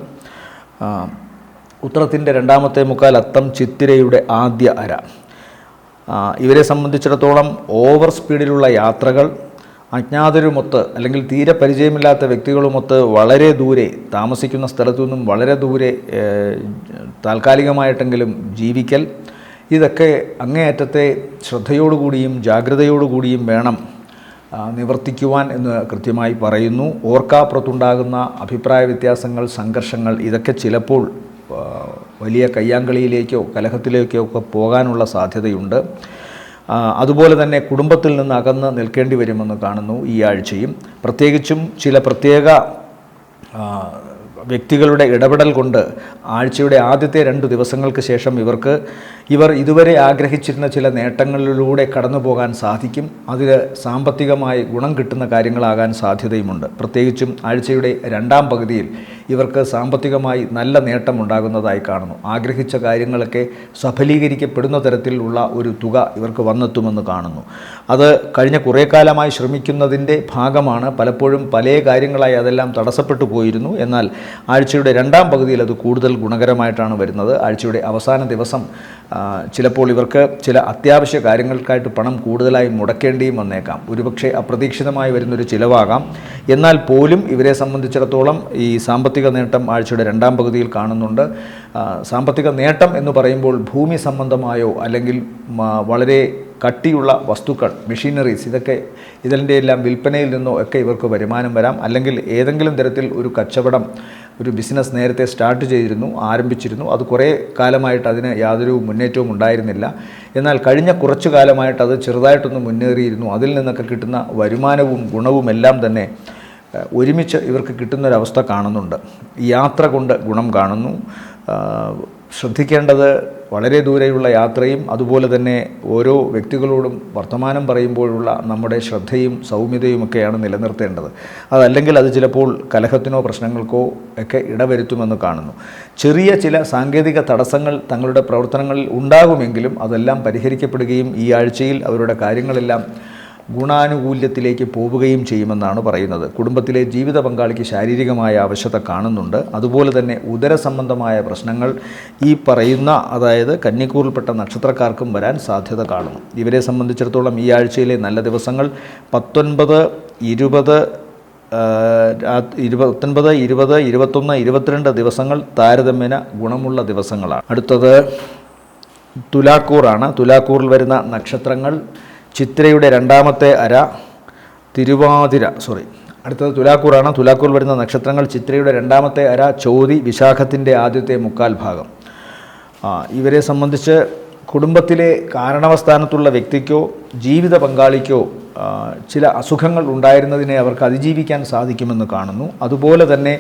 ഉത്രത്തിൻ്റെ 2ാമത്തെ മുക്കാൽ, അത്തം ചിത്തിരയുടെ ആദ്യ അര. ഇവരെ സംബന്ധിച്ചിടത്തോളം ഓവർ സ്പീഡിലുള്ള യാത്രകൾ, അജ്ഞാതരുമൊത്ത് അല്ലെങ്കിൽ തീരെ പരിചയമില്ലാത്ത വ്യക്തികളുമൊത്ത് വളരെ ദൂരെ താമസിക്കുന്ന സ്ഥലത്തു നിന്നും വളരെ ദൂരെ താൽക്കാലികമായിട്ടെങ്കിലും ജീവിക്കൽ, ഇതൊക്കെ അങ്ങേയറ്റത്തെ ശ്രദ്ധയോടുകൂടിയും ജാഗ്രതയോടുകൂടിയും വേണം നിവർത്തിക്കുവാൻ എന്ന് കൃത്യമായി പറയുന്നു. ഓർക്കാപ്പുറത്തുണ്ടാകുന്ന അഭിപ്രായ വ്യത്യാസങ്ങൾ, സംഘർഷങ്ങൾ ഇതൊക്കെ ചിലപ്പോൾ വലിയ കയ്യാങ്കളിയിലേക്കോ കലഹത്തിലേക്കോ ഒക്കെ പോകാനുള്ള സാധ്യതയുണ്ട്. അതുപോലെ തന്നെ കുടുംബത്തിൽ നിന്ന് അകന്ന് നിൽക്കേണ്ടി വരുമെന്ന് കാണുന്നു ഈ ആഴ്ചയും. പ്രത്യേകിച്ചും ചില പ്രത്യേക വ്യക്തികളുടെ ഇടപെടൽ കൊണ്ട് ആഴ്ചയുടെ ആദ്യത്തെ 2 ദിവസങ്ങൾക്ക് ശേഷം ഇവർ ഇതുവരെ ആഗ്രഹിച്ചിരുന്ന ചില നേട്ടങ്ങളിലൂടെ കടന്നു പോകാൻ സാധിക്കും. അതിൽ സാമ്പത്തികമായി ഗുണം കിട്ടുന്ന കാര്യങ്ങളാകാൻ സാധ്യതയുമുണ്ട്. പ്രത്യേകിച്ചും ആഴ്ചയുടെ 2ാം പകുതിയിൽ ഇവർക്ക് സാമ്പത്തികമായി നല്ല നേട്ടമുണ്ടാകുന്നതായി കാണുന്നു. ആഗ്രഹിച്ച കാര്യങ്ങളൊക്കെ സഫലീകരിക്കപ്പെടുന്ന തരത്തിലുള്ള ഒരു തുക ഇവർക്ക് വന്നെത്തുമെന്ന് കാണുന്നു. അത് കഴിഞ്ഞ കുറേ കാലമായി ശ്രമിക്കുന്നതിൻ്റെ ഭാഗമാണ്. പലപ്പോഴും പല കാര്യങ്ങളായി അതെല്ലാം തടസ്സപ്പെട്ടു പോയിരുന്നു. എന്നാൽ ആഴ്ചയുടെ 2ാം പകുതിയിൽ അത് കൂടുതൽ ഗുണകരമായിട്ടാണ് വരുന്നത്. ആഴ്ചയുടെ അവസാന ദിവസം ചിലപ്പോൾ ഇവർക്ക് ചില അത്യാവശ്യ കാര്യങ്ങൾക്കായിട്ട് പണം കൂടുതലായി മുടക്കേണ്ടിയും വന്നേക്കാം. ഒരുപക്ഷെ അപ്രതീക്ഷിതമായി വരുന്നൊരു ചിലവാകാം. എന്നാൽ പോലും ഇവരെ സംബന്ധിച്ചിടത്തോളം ഈ സാമ്പത്തിക നേട്ടം ആഴ്ചയുടെ 2ാം പകുതിയിൽ കാണുന്നുണ്ട്. സാമ്പത്തിക നേട്ടം എന്ന് പറയുമ്പോൾ ഭൂമി സംബന്ധമായോ അല്ലെങ്കിൽ വളരെ കട്ടിയുള്ള വസ്തുക്കൾ, മെഷീനറീസ്, ഇതിൻ്റെ എല്ലാം വിൽപ്പനയിൽ നിന്നോ ഒക്കെ ഇവർക്ക് വരുമാനം വരാം. അല്ലെങ്കിൽ ഏതെങ്കിലും തരത്തിൽ ഒരു കച്ചവടം, ഒരു ബിസിനസ് നേരത്തെ ആരംഭിച്ചിരുന്നു. അത് കുറേ കാലമായിട്ട് അതിന് യാതൊരു മുന്നേറ്റവും ഉണ്ടായിരുന്നില്ല. എന്നാൽ കഴിഞ്ഞ കുറച്ചു കാലമായിട്ട് അത് ചെറുതായിട്ടൊന്ന് മുന്നേറിയിരുന്നു. അതിൽ നിന്നൊക്കെ കിട്ടുന്ന വരുമാനവും ഗുണവും എല്ലാം തന്നെ ഒരുമിച്ച് ഇവർക്ക് കിട്ടുന്നൊരവസ്ഥ കാണുന്നുണ്ട്. യാത്ര കൊണ്ട് ഗുണം കാണുന്നു. ശ്രദ്ധിക്കേണ്ടത് വളരെ ദൂരെയുള്ള യാത്രയും അതുപോലെ തന്നെ ഓരോ വ്യക്തികളോടും വർത്തമാനം പറയുമ്പോഴുള്ള നമ്മുടെ ശ്രദ്ധയും സൗമ്യതയുമൊക്കെയാണ് നിലനിർത്തേണ്ടത്. അതല്ലെങ്കിൽ അത് ചിലപ്പോൾ കലഹത്തിനോ പ്രശ്നങ്ങൾക്കോ ഒക്കെ ഇടവരുത്തുമെന്ന് കാണുന്നു. ചെറിയ ചില സാങ്കേതിക തടസ്സങ്ങൾ തങ്ങളുടെ പ്രവർത്തനങ്ങളിൽ ഉണ്ടാകുമെങ്കിലും അതെല്ലാം പരിഹരിക്കപ്പെടുകയും ഈ ആഴ്ചയിൽ അവരുടെ കാര്യങ്ങളെല്ലാം ഗുണാനുകൂല്യത്തിലേക്ക് പോവുകയും ചെയ്യുമെന്നാണ് പറയുന്നത്. കുടുംബത്തിലെ ജീവിത പങ്കാളിക്ക് ശാരീരികമായ ആവശ്യത കാണുന്നുണ്ട്. അതുപോലെ തന്നെ ഉദരസംബന്ധമായ പ്രശ്നങ്ങൾ ഈ പറയുന്ന, അതായത് കന്നിക്കൂറിൽപ്പെട്ട നക്ഷത്രക്കാർക്കും വരാൻ സാധ്യത കാണുന്നു. ഇവരെ സംബന്ധിച്ചിടത്തോളം ഈ ആഴ്ചയിലെ നല്ല ദിവസങ്ങൾ 19, 20, 21, 22 ദിവസങ്ങൾ താരതമ്യേന ഗുണമുള്ള ദിവസങ്ങളാണ്. അടുത്തത് തുലാക്കൂറാണ്. തുലാക്കൂറിൽ വരുന്ന നക്ഷത്രങ്ങൾ ചിത്രയുടെ രണ്ടാമത്തെ അര, അടുത്തത് തുലാക്കൂറാണ്. തുലാക്കൂറിൽ വരുന്ന നക്ഷത്രങ്ങൾ ചിത്രയുടെ രണ്ടാമത്തെ അര, ചോതി, വിശാഖത്തിൻ്റെ ആദ്യത്തെ മുക്കാൽ ഭാഗം. ഇവരെ സംബന്ധിച്ച് കുടുംബത്തിലെ കാരണവസ്ഥാനത്തുള്ള വ്യക്തിക്കോ ജീവിത പങ്കാളിക്കോ ചില അസുഖങ്ങൾ ഉണ്ടായിരുന്നതിനെ അവർക്ക് അതിജീവിക്കാൻ സാധിക്കുമെന്ന് കാണുന്നു. അതുപോലെ തന്നെ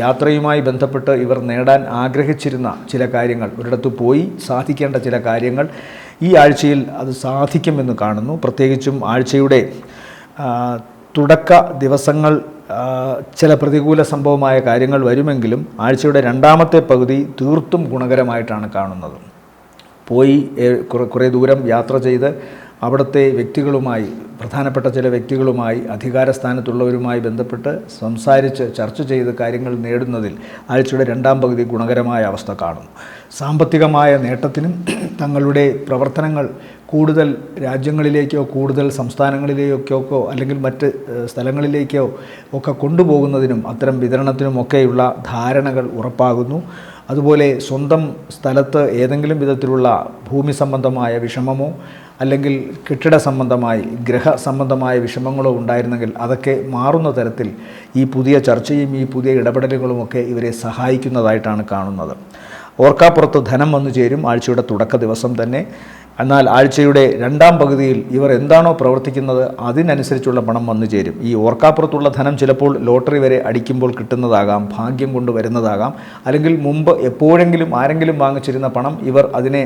യാത്രയുമായി ബന്ധപ്പെട്ട് ഇവർ നേടാൻ ആഗ്രഹിച്ചിരുന്ന ചില കാര്യങ്ങൾ, ഒരിടത്ത് പോയി സാധിക്കേണ്ട ചില കാര്യങ്ങൾ ഈ ആഴ്ചയിൽ അത് സാധിക്കുമെന്ന് കാണുന്നു. പ്രത്യേകിച്ചും ആഴ്ചയുടെ തുടക്ക ദിവസങ്ങൾ ചില പ്രതികൂല സംഭവമായ കാര്യങ്ങൾ വരുമെങ്കിലും ആഴ്ചയുടെ രണ്ടാമത്തെ പകുതി തീർത്തും ഗുണകരമായിട്ടാണ് കാണുന്നത്. പോയി കുറേ ദൂരം യാത്ര ചെയ്ത് അവിടുത്തെ വ്യക്തികളുമായി, പ്രധാനപ്പെട്ട ചില വ്യക്തികളുമായി, അധികാരസ്ഥാനത്തുള്ളവരുമായി ബന്ധപ്പെട്ട് സംസാരിച്ച് ചർച്ച ചെയ്ത് കാര്യങ്ങൾ നേടുന്നതിൽ ആഴ്ചയുടെ രണ്ടാം പകുതി ഗുണകരമായ അവസ്ഥ കാണുന്നു. സാമ്പത്തികമായ നേട്ടത്തിനും തങ്ങളുടെ പ്രവർത്തനങ്ങൾ കൂടുതൽ രാജ്യങ്ങളിലേക്കോ കൂടുതൽ സംസ്ഥാനങ്ങളിലേക്കോ അല്ലെങ്കിൽ മറ്റ് സ്ഥലങ്ങളിലേക്കോ ഒക്കെ കൊണ്ടുപോകുന്നതിനും അത്തരം വിതരണത്തിനുമൊക്കെയുള്ള ധാരണകൾ ഉറപ്പാകുന്നു. അതുപോലെ സ്വന്തം സ്ഥലത്ത് ഏതെങ്കിലും വിധത്തിലുള്ള ഭൂമി സംബന്ധമായ വിഷമമോ അല്ലെങ്കിൽ കെട്ടിട സംബന്ധമായി ഗ്രഹ സംബന്ധമായ വിഷമങ്ങളോ ഉണ്ടായിരുന്നെങ്കിൽ അതൊക്കെ മാറുന്ന തരത്തിൽ ഈ പുതിയ ചർച്ചയും ഈ പുതിയ ഇടപെടലുകളുമൊക്കെ ഇവരെ സഹായിക്കുന്നതായിട്ടാണ് കാണുന്നത്. ഓർക്കാപ്പുറത്ത് ധനം വന്നു ചേരും ആഴ്ചയുടെ തുടക്ക ദിവസം തന്നെ. എന്നാൽ ആഴ്ചയുടെ രണ്ടാം പകുതിയിൽ ഇവർ എന്താണോ പ്രവർത്തിക്കുന്നത് അതിനനുസരിച്ചുള്ള പണം വന്നു ചേരും. ഈ ഓർക്കാപ്പുറത്തുള്ള ധനം ചിലപ്പോൾ ലോട്ടറി വരെ അടിക്കുമ്പോൾ കിട്ടുന്നതാകാം, ഭാഗ്യം കൊണ്ട് വരുന്നതാകാം, അല്ലെങ്കിൽ മുമ്പ് എപ്പോഴെങ്കിലും ആരെങ്കിലും വാങ്ങിച്ചിരുന്ന പണം ഇവർ അതിനെ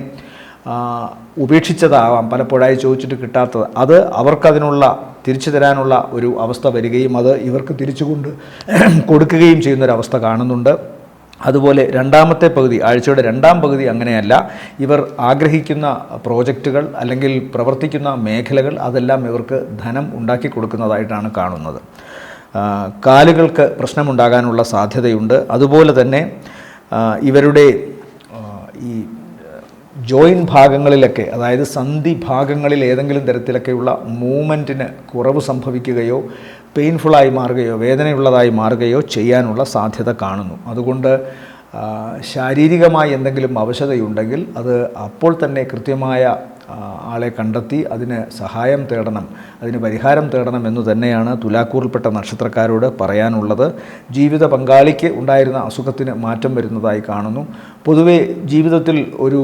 ഉപേക്ഷിച്ചതാവാം, പലപ്പോഴായി ചോദിച്ചിട്ട് കിട്ടാത്തത്. അത് അവർക്കതിനുള്ള തിരിച്ചു തരാനുള്ള ഒരു അവസ്ഥ വരികയും അത് ഇവർക്ക് തിരിച്ചുകൊണ്ട് കൊടുക്കുകയും ചെയ്യുന്നൊരവസ്ഥ കാണുന്നുണ്ട്. അതുപോലെ രണ്ടാമത്തെ പകുതി, ആഴ്ചയുടെ രണ്ടാം പകുതി അങ്ങനെയല്ല. ഇവർ ആഗ്രഹിക്കുന്ന പ്രോജക്റ്റുകൾ അല്ലെങ്കിൽ പ്രവർത്തിക്കുന്ന മേഖലകൾ അതെല്ലാം ഇവർക്ക് ധനം ഉണ്ടാക്കി കൊടുക്കുന്നതായിട്ടാണ് കാണുന്നത്. കാലുകൾക്ക് പ്രശ്നമുണ്ടാകാനുള്ള സാധ്യതയുണ്ട്. അതുപോലെ തന്നെ ഇവരുടെ ഈ ജോയിൻറ്റ് ഭാഗങ്ങളിലൊക്കെ, അതായത് സന്ധി ഭാഗങ്ങളിൽ ഏതെങ്കിലും തരത്തിലൊക്കെയുള്ള മൂവ്മെൻറ്റിന് കുറവ് സംഭവിക്കുകയോ പെയിൻഫുള്ളായി മാറുകയോ വേദനയുള്ളതായി മാറുകയോ ചെയ്യാനുള്ള സാധ്യത കാണുന്നു. അതുകൊണ്ട് ശാരീരികമായി എന്തെങ്കിലും അവശതയുണ്ടെങ്കിൽ അത് അപ്പോൾ തന്നെ കൃത്യമായ ആളെ കണ്ടെത്തി അതിന് സഹായം തേടണം, അതിന് പരിഹാരം തേടണം എന്ന് തന്നെയാണ് തുലാക്കൂറിൽപ്പെട്ട നക്ഷത്രക്കാരോട് പറയാനുള്ളത്. ജീവിത പങ്കാളിക്ക് ഉണ്ടായിരുന്ന അസുഖത്തിന് മാറ്റം വരുന്നതായി കാണുന്നു. പൊതുവെ ജീവിതത്തിൽ ഒരു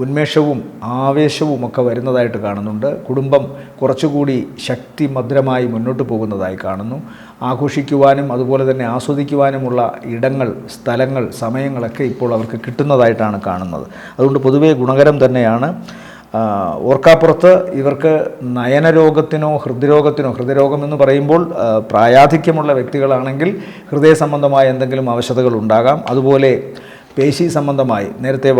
ഉന്മേഷവും ആവേശവും ഒക്കെ വരുന്നതായിട്ട് കാണുന്നുണ്ട്. കുടുംബം കുറച്ചുകൂടി ശക്തിമദ്രമായി മുന്നോട്ട് പോകുന്നതായി കാണുന്നു. ആഘോഷിക്കുവാനും അതുപോലെ തന്നെ ആസ്വദിക്കുവാനുമുള്ള ഇടങ്ങൾ, സ്ഥലങ്ങൾ, സമയങ്ങളൊക്കെ ഇപ്പോൾ അവർക്ക് കിട്ടുന്നതായിട്ടാണ് കാണുന്നത്. അതുകൊണ്ട് പൊതുവെ ഗുണകരം തന്നെയാണ്. ഓർക്കാപ്പുറത്ത് ഇവർക്ക് നയനരോഗത്തിനോ ഹൃദ്രോഗം എന്ന് പറയുമ്പോൾ പ്രായാധിക്യമുള്ള വ്യക്തികളാണെങ്കിൽ ഹൃദയ സംബന്ധമായ എന്തെങ്കിലും അവശതകൾ ഉണ്ടാകാം. അതുപോലെ പേശി സംബന്ധമായി, നേരത്തെ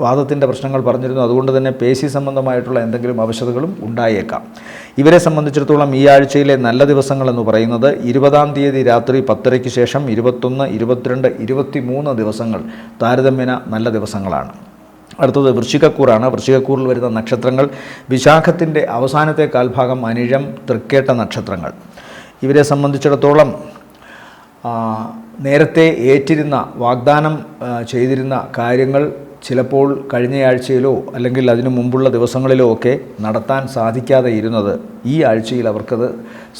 വാദത്തിൻ്റെ പ്രശ്നങ്ങൾ പറഞ്ഞിരുന്നു, അതുകൊണ്ട് തന്നെ പേശി സംബന്ധമായിട്ടുള്ള എന്തെങ്കിലും അവശതകളും ഉണ്ടായേക്കാം. ഇവരെ സംബന്ധിച്ചിടത്തോളം ഈ ആഴ്ചയിലെ നല്ല ദിവസങ്ങളെന്ന് പറയുന്നത് 20-ാം തീയതി രാത്രി 10:30 ശേഷം 21, 22, 23 ദിവസങ്ങൾ താരതമ്യേന നല്ല ദിവസങ്ങളാണ്. അടുത്തത് വൃശ്ചികക്കൂറാണ്. വൃശ്ചികക്കൂറിൽ വരുന്ന നക്ഷത്രങ്ങൾ വിശാഖത്തിൻ്റെ അവസാനത്തെ കാൽഭാഗം, അനിഴം, തൃക്കേട്ട നക്ഷത്രങ്ങൾ. ഇവരെ സംബന്ധിച്ചിടത്തോളം നേരത്തെ ഏറ്റിരുന്ന, വാഗ്ദാനം ചെയ്തിരുന്ന കാര്യങ്ങൾ ചിലപ്പോൾ കഴിഞ്ഞയാഴ്ചയിലോ അല്ലെങ്കിൽ അതിനു മുമ്പുള്ള ദിവസങ്ങളിലോ ഒക്കെ നടത്താൻ സാധിക്കാതെ ഇരുന്നത് ഈ ആഴ്ചയിൽ അവർക്കത്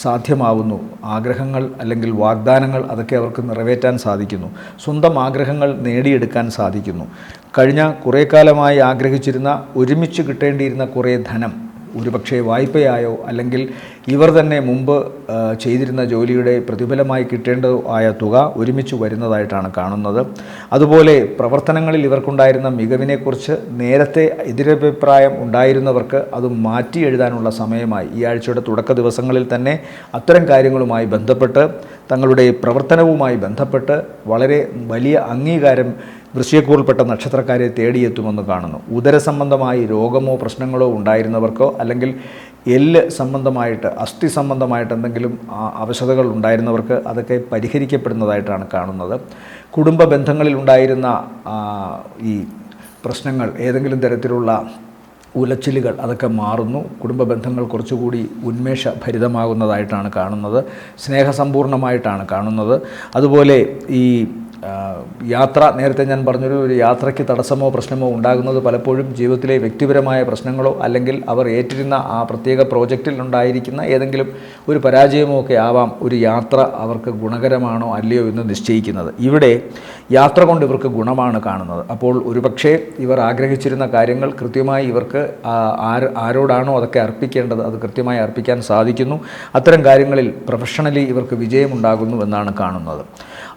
സാധ്യമാവുന്നു. ആഗ്രഹങ്ങൾ അല്ലെങ്കിൽ വാഗ്ദാനങ്ങൾ അതൊക്കെ അവർക്ക് നിറവേറ്റാൻ സാധിക്കുന്നു. സ്വന്തം ആഗ്രഹങ്ങൾ നേടിയെടുക്കാൻ സാധിക്കുന്നു. കഴിഞ്ഞ കുറേ കാലമായി ആഗ്രഹിച്ചിരുന്ന, ഒരുമിച്ച് കിട്ടേണ്ടിയിരുന്ന കുറേ ധനം, ഒരുപക്ഷെ വായ്പയായോ അല്ലെങ്കിൽ ഇവർ തന്നെ മുമ്പ് ചെയ്തിരുന്ന ജോലിയുടെ പ്രതിഫലമായി കിട്ടേണ്ടതോ ആയ തുക ഒരുമിച്ച് വരുന്നതായിട്ടാണ് കാണുന്നത്. അതുപോലെ പ്രവർത്തനങ്ങളിൽ ഇവർക്കുണ്ടായിരുന്ന മികവിനെക്കുറിച്ച് നേരത്തെ എതിരഭിപ്രായം ഉണ്ടായിരുന്നവർക്ക് അത് മാറ്റി എഴുതാനുള്ള സമയമായി. ഈ ആഴ്ചയുടെ തുടക്ക ദിവസങ്ങളിൽ തന്നെ അത്തരം കാര്യങ്ങളുമായി ബന്ധപ്പെട്ട്, തങ്ങളുടെ പ്രവർത്തനവുമായി ബന്ധപ്പെട്ട് വളരെ വലിയ അംഗീകാരം വൃശ്ചികക്കൂറിൽപ്പെട്ട നക്ഷത്രക്കാരെ തേടിയെത്തുമെന്ന് കാണുന്നു. ഉദരസംബന്ധമായി രോഗമോ പ്രശ്നങ്ങളോ ഉണ്ടായിരുന്നവർക്കോ അല്ലെങ്കിൽ എല്ല് സംബന്ധമായിട്ട്, അസ്ഥി സംബന്ധമായിട്ട് എന്തെങ്കിലും അവശതകൾ ഉണ്ടായിരുന്നവർക്ക് അതൊക്കെ പരിഹരിക്കപ്പെടുന്നതായിട്ടാണ് കാണുന്നത്. കുടുംബ ബന്ധങ്ങളിൽ ഉണ്ടായിരുന്ന ഈ പ്രശ്നങ്ങൾ, ഏതെങ്കിലും തരത്തിലുള്ള ഉലച്ചിലുകൾ അതൊക്കെ മാറുന്നു. കുടുംബ ബന്ധങ്ങൾ കുറച്ചുകൂടി ഉന്മേഷഭരിതമാകുന്നതായിട്ടാണ് കാണുന്നത്. സ്നേഹസമ്പൂർണമായിട്ടാണ് കാണുന്നത്. അതുപോലെ ഈ യാത്ര, നേരത്തെ ഞാൻ പറഞ്ഞൊരു യാത്രയ്ക്ക് തടസ്സമോ പ്രശ്നമോ ഉണ്ടാകുന്നത് പലപ്പോഴും ജീവിതത്തിലെ വ്യക്തിപരമായ പ്രശ്നങ്ങളോ അല്ലെങ്കിൽ അവർ ഏറ്റിരുന്ന ആ പ്രത്യേക പ്രോജക്റ്റിൽ ഉണ്ടായിരിക്കുന്ന ഏതെങ്കിലും ഒരു പരാജയമോ ഒക്കെ ആവാം ഒരു യാത്ര അവർക്ക് ഗുണകരമാണോ അല്ലയോ എന്ന് നിശ്ചയിക്കുന്നത്. ഇവിടെ യാത്ര കൊണ്ട് ഇവർക്ക് ഗുണമാണ് കാണുന്നത്. അപ്പോൾ ഒരുപക്ഷെ ഇവർ ആഗ്രഹിച്ചിരുന്ന കാര്യങ്ങൾ കൃത്യമായി ഇവർക്ക് ആരോടാണോ അതൊക്കെ അർപ്പിക്കേണ്ടത് അത് കൃത്യമായി അർപ്പിക്കാൻ സാധിക്കുന്നു. അത്തരം കാര്യങ്ങളിൽ പ്രൊഫഷണലി ഇവർക്ക് വിജയമുണ്ടാകുന്നു എന്നാണ് കാണുന്നത്.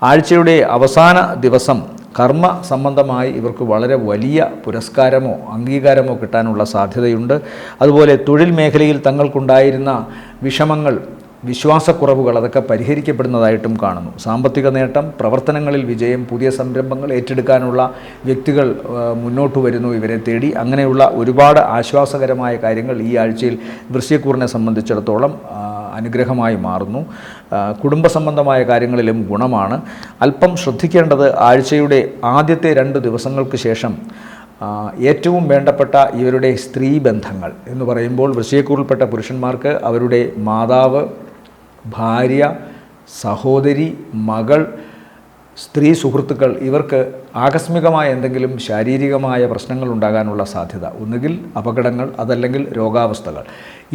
ആഴ്ചയുടെ അവസാന ദിവസം കർമ്മ സംബന്ധമായി ഇവർക്ക് വളരെ വലിയ പുരസ്കാരമോ അംഗീകാരമോ കിട്ടാനുള്ള സാധ്യതയുണ്ട്. അതുപോലെ തൊഴിൽ മേഖലയിൽ തങ്ങൾക്കുണ്ടായിരുന്ന വിഷമങ്ങൾ, വിശ്വാസക്കുറവുകൾ അതൊക്കെ പരിഹരിക്കപ്പെടുന്നതായിട്ടും കാണുന്നു. സാമ്പത്തിക നേട്ടം, പ്രവർത്തനങ്ങളിൽ വിജയം, പുതിയ സംരംഭങ്ങൾ ഏറ്റെടുക്കാനുള്ള വ്യക്തികൾ മുന്നോട്ട് വരുന്നു ഇവരെ തേടി. അങ്ങനെയുള്ള ഒരുപാട് ആശ്വാസകരമായ കാര്യങ്ങൾ ഈ ആഴ്ചയിൽ വൃശ്ചികക്കൂറിനെ സംബന്ധിച്ചിടത്തോളം അനുഗ്രഹമായി മാറുന്നു. കുടുംബ സംബന്ധമായ കാര്യങ്ങളിലും ഗുണമാണ്. അല്പം ശ്രദ്ധിക്കേണ്ടത് ആഴ്ചയുടെ ആദ്യത്തെ 2 ദിവസങ്ങൾക്ക് ശേഷം ഏറ്റവും വേണ്ടപ്പെട്ട ഇവരുടെ സ്ത്രീ ബന്ധങ്ങൾ എന്ന് പറയുമ്പോൾ വൃശ്ചികക്കൂറിൽപ്പെട്ട പുരുഷന്മാർക്ക് അവരുടെ മാതാവ്, ഭാര്യ, സഹോദരി, മകൾ, സ്ത്രീ സുഹൃത്തുക്കൾ ഇവർക്ക് ആകസ്മികമായ എന്തെങ്കിലും ശാരീരികമായ പ്രശ്നങ്ങൾ ഉണ്ടാകാനുള്ള സാധ്യത, ഒന്നുകിൽ അപകടങ്ങൾ അതല്ലെങ്കിൽ രോഗാവസ്ഥകൾ.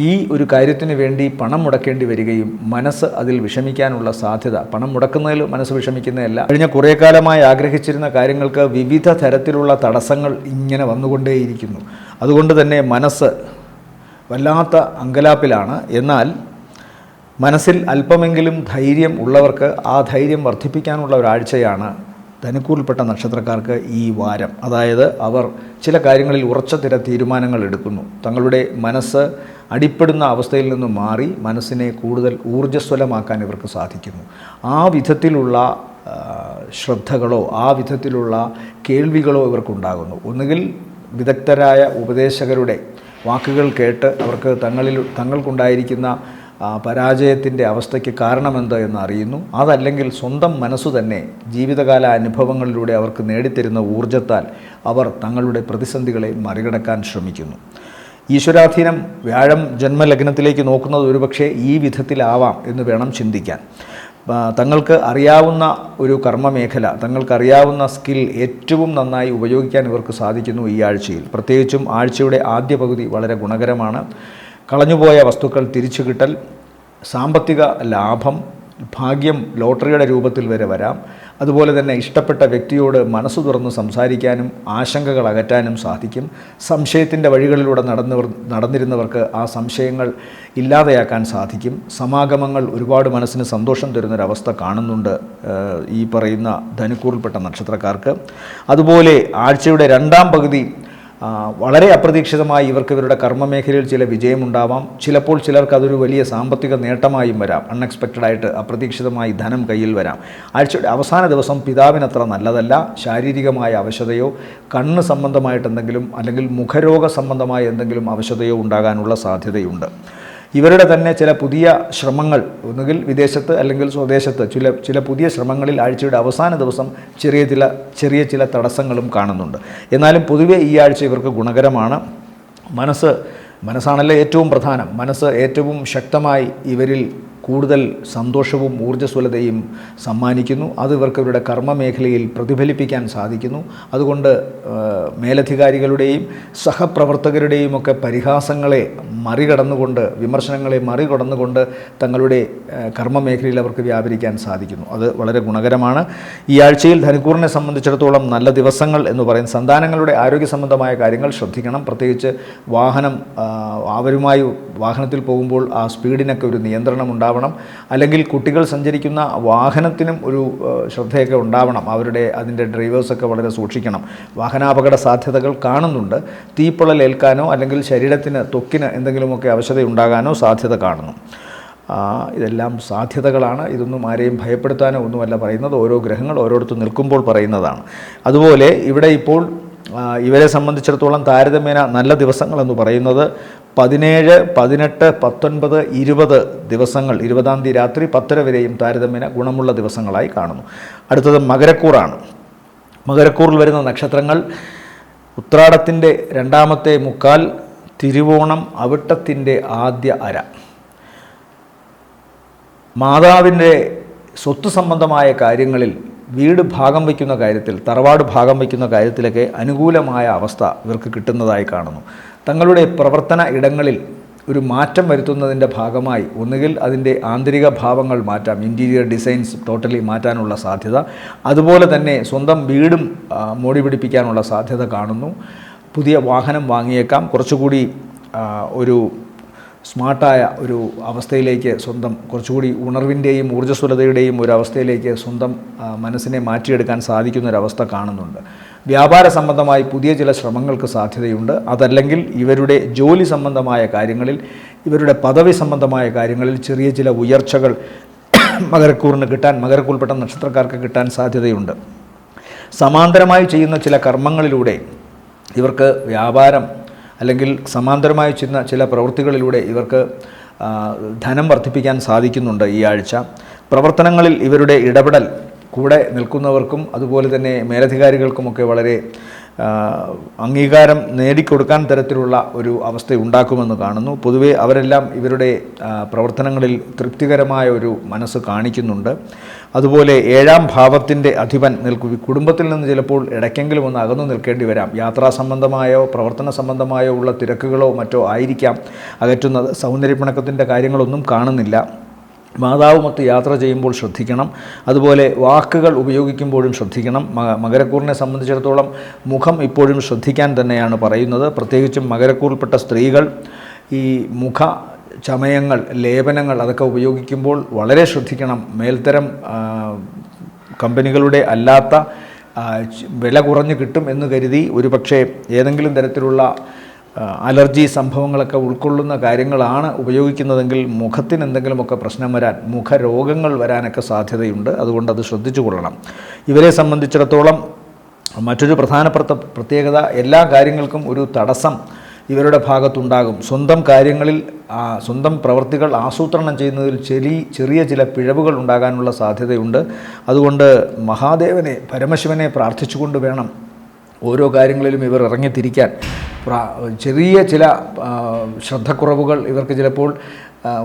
ഈ ഒരു കാര്യത്തിന് വേണ്ടി പണം മുടക്കേണ്ടി വരികയും മനസ്സ് അതിൽ വിഷമിക്കാനുള്ള സാധ്യത, പണം മുടക്കുന്നതിൽ മനസ്സ് വിഷമിക്കുന്നതല്ല, കഴിഞ്ഞ കുറേ കാലമായി ആഗ്രഹിച്ചിരുന്ന കാര്യങ്ങൾക്ക് വിവിധ തരത്തിലുള്ള തടസ്സങ്ങൾ ഇങ്ങനെ വന്നുകൊണ്ടേയിരിക്കുന്നു. അതുകൊണ്ട് തന്നെ മനസ്സ് വല്ലാത്ത അങ്കലാപ്പിലാണ്. എന്നാൽ മനസ്സിൽ അല്പമെങ്കിലും ധൈര്യം ഉള്ളവർക്ക് ആ ധൈര്യം വർദ്ധിപ്പിക്കാനുള്ള ഒരാഴ്ചയാണ് ധനുക്കൂറിൽപ്പെട്ട നക്ഷത്രക്കാർക്ക് ഈ വാരം. അതായത് അവർ ചില കാര്യങ്ങളിൽ ഉറച്ച തീരുമാനങ്ങൾ എടുക്കുന്നു. തങ്ങളുടെ മനസ്സ് അടിപ്പെടുന്ന അവസ്ഥയിൽ നിന്ന് മാറി മനസ്സിനെ കൂടുതൽ ഊർജ്ജസ്വലമാക്കാൻ ഇവർക്ക് സാധിക്കുന്നു. ആ വിധത്തിലുള്ള ശ്രദ്ധകളോ ആ വിധത്തിലുള്ള കേൾവികളോ ഇവർക്കുണ്ടാകുന്നു. ഒന്നുകിൽ വിദഗ്ധരായ ഉപദേശകരുടെ വാക്കുകൾ കേട്ട് അവർക്ക് തങ്ങൾക്കുണ്ടായിരിക്കുന്ന പരാജയത്തിൻ്റെ അവസ്ഥയ്ക്ക് കാരണമെന്ത് എന്ന് അറിയുന്നു. അതല്ലെങ്കിൽ സ്വന്തം മനസ്സു തന്നെ ജീവിതകാല അനുഭവങ്ങളിലൂടെ അവർക്ക് നേടിത്തരുന്ന ഊർജ്ജത്താൽ അവർ തങ്ങളുടെ പ്രതിസന്ധികളെ മറികടക്കാൻ ശ്രമിക്കുന്നു. ഈശ്വരാധീനം, വ്യാഴം ജന്മലഗ്നത്തിലേക്ക് നോക്കുന്നത് ഒരുപക്ഷെ ഈ വിധത്തിലാവാം എന്ന് വേണം ചിന്തിക്കാൻ. തങ്ങൾക്ക് അറിയാവുന്ന ഒരു കർമ്മമേഖല, തങ്ങൾക്കറിയാവുന്ന സ്കിൽ ഏറ്റവും നന്നായി ഉപയോഗിക്കാൻ ഇവർക്ക് സാധിക്കുന്നു ഈ ആഴ്ചയിൽ. പ്രത്യേകിച്ചും ആഴ്ചയുടെ ആദ്യ പകുതി വളരെ ഗുണകരമാണ്. കളഞ്ഞുപോയ വസ്തുക്കൾ തിരിച്ചു കിട്ടൽ, സാമ്പത്തിക ലാഭം, ഭാഗ്യം ലോട്ടറിയുടെ രൂപത്തിൽ വരെ വരാം. അതുപോലെ തന്നെ ഇഷ്ടപ്പെട്ട വ്യക്തിയോട് മനസ്സു തുറന്ന് സംസാരിക്കാനും ആശങ്കകൾ അകറ്റാനും സാധിക്കും. സംശയത്തിൻ്റെ വഴികളിലൂടെ നടന്നിരുന്നവർക്ക് ആ സംശയങ്ങൾ ഇല്ലാതെയാക്കാൻ സാധിക്കും. സമാഗമങ്ങൾ ഒരുപാട് മനസ്സിന് സന്തോഷം തരുന്നൊരവസ്ഥ കാണുന്നുണ്ട് ഈ പറയുന്ന ധനുക്കൂറിൽപ്പെട്ട നക്ഷത്രക്കാർക്ക്. അതുപോലെ ആഴ്ചയുടെ 2ാം പകുതി വളരെ അപ്രതീക്ഷിതമായി ഇവരുടെ കർമ്മമേഖലയിൽ ചില വിജയമുണ്ടാവാം. ചിലപ്പോൾ ചിലർക്ക് അതൊരു വലിയ സാമ്പത്തിക നേട്ടമായും വരാം. അൺഎക്സ്പെക്റ്റഡായിട്ട് അപ്രതീക്ഷിതമായി ധനം കയ്യിൽ വരാം. ആഴ്ചയുടെ അവസാന ദിവസം പിതാവിനത്ര നല്ലതല്ല. ശാരീരികമായ അവശതയോ കണ്ണ് സംബന്ധമായിട്ടെന്തെങ്കിലും അല്ലെങ്കിൽ മുഖരോഗ സംബന്ധമായ എന്തെങ്കിലും അവശതയോ ഉണ്ടാകാനുള്ള സാധ്യതയുണ്ട്. ഇവരുടെ തന്നെ ചില പുതിയ ശ്രമങ്ങൾ, ഒന്നുകിൽ വിദേശത്ത് അല്ലെങ്കിൽ സ്വദേശത്ത് ചില പുതിയ ശ്രമങ്ങളിൽ ആഴ്ചയുടെ അവസാന ദിവസം ചെറിയ ചില തടസ്സങ്ങളും കാണുന്നുണ്ട്. എന്നാലും പൊതുവെ ഈ ആഴ്ച ഇവർക്ക് ഗുണകരമാണ്. മനസ്സാണല്ലോ ഏറ്റവും പ്രധാനം. മനസ്സ് ഏറ്റവും ശക്തമായി ഇവരിൽ കൂടുതൽ സന്തോഷവും ഊർജ്ജസ്വലതയും സമ്മാനിക്കുന്നു. അത് ഇവർക്ക് ഇവരുടെ കർമ്മമേഖലയിൽ പ്രതിഫലിപ്പിക്കാൻ സാധിക്കുന്നു. അതുകൊണ്ട് മേലധികാരികളുടെയും സഹപ്രവർത്തകരുടെയും ഒക്കെ പരിഹാസങ്ങളെ മറികടന്നുകൊണ്ട്, വിമർശനങ്ങളെ മറികടന്നുകൊണ്ട് തങ്ങളുടെ കർമ്മമേഖലയിൽ അവർക്ക് വ്യാപരിക്കാൻ സാധിക്കുന്നു. അത് വളരെ ഗുണകരമാണ്. ഈ ആഴ്ചയിൽ ധനുക്കൂറിനെ സംബന്ധിച്ചിടത്തോളം നല്ല ദിവസങ്ങൾ എന്ന് പറയുന്ന സന്താനങ്ങളുടെ ആരോഗ്യ സംബന്ധമായ കാര്യങ്ങൾ ശ്രദ്ധിക്കണം. പ്രത്യേകിച്ച് അവരുമായി വാഹനത്തിൽ പോകുമ്പോൾ ആ സ്പീഡിനൊക്കെ ഒരു നിയന്ത്രണം ഉണ്ടാവണം. അല്ലെങ്കിൽ കുട്ടികൾ സഞ്ചരിക്കുന്ന വാഹനത്തിനും ഒരു ശ്രദ്ധയൊക്കെ ഉണ്ടാവണം. അതിൻ്റെ ഡ്രൈവേഴ്സൊക്കെ വളരെ സൂക്ഷിക്കണം. വാഹനാപകട സാധ്യതകൾ കാണുന്നുണ്ട്. തീപ്പൊള്ളൽ ഏൽക്കാനോ അല്ലെങ്കിൽ ശരീരത്തിന്, ത്വക്കിന് എന്തെങ്കിലുമൊക്കെ അവശതയുണ്ടാകാനോ സാധ്യത കാണുന്നു. ഇതെല്ലാം സാധ്യതകളാണ്. ഇതൊന്നും ആരെയും ഭയപ്പെടുത്താനോ ഒന്നുമല്ല പറയുന്നത്. ഓരോ ഗ്രഹങ്ങൾ ഓരോരുത്തർ നിൽക്കുമ്പോൾ പറയുന്നതാണ്. അതുപോലെ ഇവിടെ ഇപ്പോൾ ഇവരെ സംബന്ധിച്ചിടത്തോളം താരതമ്യേന നല്ല ദിവസങ്ങളെന്ന് പറയുന്നത് 17, 18, 19, 20 ദിവസങ്ങൾ, 20-ാം തീയതി രാത്രി 10:30 വരെയും താരതമ്യേന ഗുണമുള്ള ദിവസങ്ങളായി കാണുന്നു. അടുത്തത് മകരക്കൂറാണ്. മകരക്കൂറിൽ വരുന്ന നക്ഷത്രങ്ങൾ ഉത്രാടത്തിൻ്റെ 2ാമത്തെ മുക്കാൽ, തിരുവോണം, അവിട്ടത്തിൻ്റെ ആദ്യ അര. മാതാവിൻ്റെ സ്വത്ത് സംബന്ധമായ കാര്യങ്ങളിൽ വീട് ഭാഗം വയ്ക്കുന്ന കാര്യത്തിൽ, തറവാട് ഭാഗം വയ്ക്കുന്ന കാര്യത്തിലൊക്കെ അനുകൂലമായ അവസ്ഥ ഇവർക്ക് കിട്ടുന്നതായി കാണുന്നു. തങ്ങളുടെ പ്രവർത്തന ഇടങ്ങളിൽ ഒരു മാറ്റം വരുത്തുന്നതിൻ്റെ ഭാഗമായി ഒന്നുകിൽ അതിൻ്റെ ആന്തരിക ഭാവങ്ങൾ മാറ്റാം, ഇൻറ്റീരിയർ ഡിസൈൻസ് ടോട്ടലി മാറ്റാനുള്ള സാധ്യത, അതുപോലെ തന്നെ സ്വന്തം വീടും മോടി പിടിപ്പിക്കാനുള്ള സാധ്യത കാണുന്നു. പുതിയ വാഹനം വാങ്ങിയേക്കാം, കുറച്ചുകൂടി ഒരു സ്മാർട്ടായ ഒരു അവസ്ഥയിലേക്ക് സ്വന്തം കുറച്ചുകൂടി ഉണർവിൻ്റെയും ഊർജ്ജസ്വലതയുടെയും ഒരു അവസ്ഥയിലേക്ക് സ്വന്തം മനസ്സിനെ മാറ്റിയെടുക്കാൻ സാധിക്കുന്നൊരവസ്ഥ കാണുന്നുണ്ട്. വ്യാപാര സംബന്ധമായി പുതിയ ചില ശ്രമങ്ങൾക്ക് സാധ്യതയുണ്ട്. അതല്ലെങ്കിൽ ഇവരുടെ ജോലി സംബന്ധമായ കാര്യങ്ങളിൽ, ഇവരുടെ പദവി സംബന്ധമായ കാര്യങ്ങളിൽ ചെറിയ ചില ഉയർച്ചകൾ മകരക്കൂറിന് കിട്ടാൻ, മകരക്കൂറിൽപ്പെട്ട നക്ഷത്രക്കാർക്ക് കിട്ടാൻ സാധ്യതയുണ്ട്. സമാന്തരമായി ചെയ്യുന്ന ചില കർമ്മങ്ങളിലൂടെ ഇവർക്ക് വ്യാപാരം അല്ലെങ്കിൽ സമാന്തരമായി ചെയ്യുന്ന ചില പ്രവൃത്തികളിലൂടെ ഇവർക്ക് ധനം വർദ്ധിപ്പിക്കാൻ സാധിക്കുന്നുണ്ട് ഈ ആഴ്ച. പ്രവർത്തനങ്ങളിൽ ഇവരുടെ ഇടപെടൽ കൂടെ നിൽക്കുന്നവർക്കും അതുപോലെ തന്നെ മേലധികാരികൾക്കുമൊക്കെ വളരെ അംഗീകാരം നേടിക്കൊടുക്കാൻ തരത്തിലുള്ള ഒരു അവസ്ഥ ഉണ്ടാക്കുമെന്ന് കാണുന്നു. പൊതുവെ അവരെല്ലാം ഇവരുടെ പ്രവർത്തനങ്ങളിൽ തൃപ്തികരമായ ഒരു മനസ്സ് കാണിക്കുന്നുണ്ട്. അതുപോലെ 7ാം ഭാവത്തിൻ്റെ അധിപൻ കുടുംബത്തിൽ നിന്ന് ചിലപ്പോൾ ഇടയ്ക്കെങ്കിലും ഒന്ന് അകന്നു നിൽക്കേണ്ടി വരാം. യാത്രാ സംബന്ധമായോ പ്രവർത്തന സംബന്ധമായോ ഉള്ള തിരക്കുകളോ മറ്റോ ആയിരിക്കാം അകറ്റുന്നത്. സൗന്ദര്യപ്പിണക്കത്തിൻ്റെ കാര്യങ്ങളൊന്നും കാണുന്നില്ല. മാതാവുമൊത്ത് യാത്ര ചെയ്യുമ്പോൾ ശ്രദ്ധിക്കണം. അതുപോലെ വാക്കുകൾ ഉപയോഗിക്കുമ്പോഴും ശ്രദ്ധിക്കണം. മകരക്കൂറിനെ സംബന്ധിച്ചിടത്തോളം മുഖം ഇപ്പോഴും ശ്രദ്ധിക്കാൻ തന്നെയാണ് പറയുന്നത്. പ്രത്യേകിച്ചും മകരക്കൂറിൽപ്പെട്ട സ്ത്രീകൾ ഈ മുഖ ചമയങ്ങൾ, ലേപനങ്ങൾ അതൊക്കെ ഉപയോഗിക്കുമ്പോൾ വളരെ ശ്രദ്ധിക്കണം. മേൽത്തരം കമ്പനികളുടെ അല്ലാത്ത വില കുറഞ്ഞ് കിട്ടും എന്ന് കരുതി ഒരു പക്ഷേ ഏതെങ്കിലും തരത്തിലുള്ള അലർജി സംഭവങ്ങളൊക്കെ ഉൾക്കൊള്ളുന്ന കാര്യങ്ങളാണ് ഉപയോഗിക്കുന്നതെങ്കിൽ മുഖത്തിന് എന്തെങ്കിലുമൊക്കെ പ്രശ്നം വരാൻ, മുഖരോഗങ്ങൾ വരാനൊക്കെ സാധ്യതയുണ്ട്. അതുകൊണ്ട് അത് ശ്രദ്ധിച്ചു കൊള്ളണം. ഇവരെ സംബന്ധിച്ചിടത്തോളം മറ്റൊരു പ്രധാനപ്പെട്ട പ്രത്യേകത, എല്ലാ കാര്യങ്ങൾക്കും ഒരു തടസ്സം ഇവരുടെ ഭാഗത്തുണ്ടാകും. സ്വന്തം കാര്യങ്ങളിൽ സ്വന്തം പ്രവൃത്തികൾ ആസൂത്രണം ചെയ്യുന്നതിൽ ചെറിയ ചില പിഴവുകൾ ഉണ്ടാകാനുള്ള സാധ്യതയുണ്ട്. അതുകൊണ്ട് മഹാദേവനെ, പരമശിവനെ പ്രാർത്ഥിച്ചുകൊണ്ട് വേണം ഓരോ കാര്യങ്ങളിലും ഇവർ ഇറങ്ങിത്തിരിക്കാൻ. ചെറിയ ചില ശ്രദ്ധക്കുറവുകൾ ഇവർക്ക് ചിലപ്പോൾ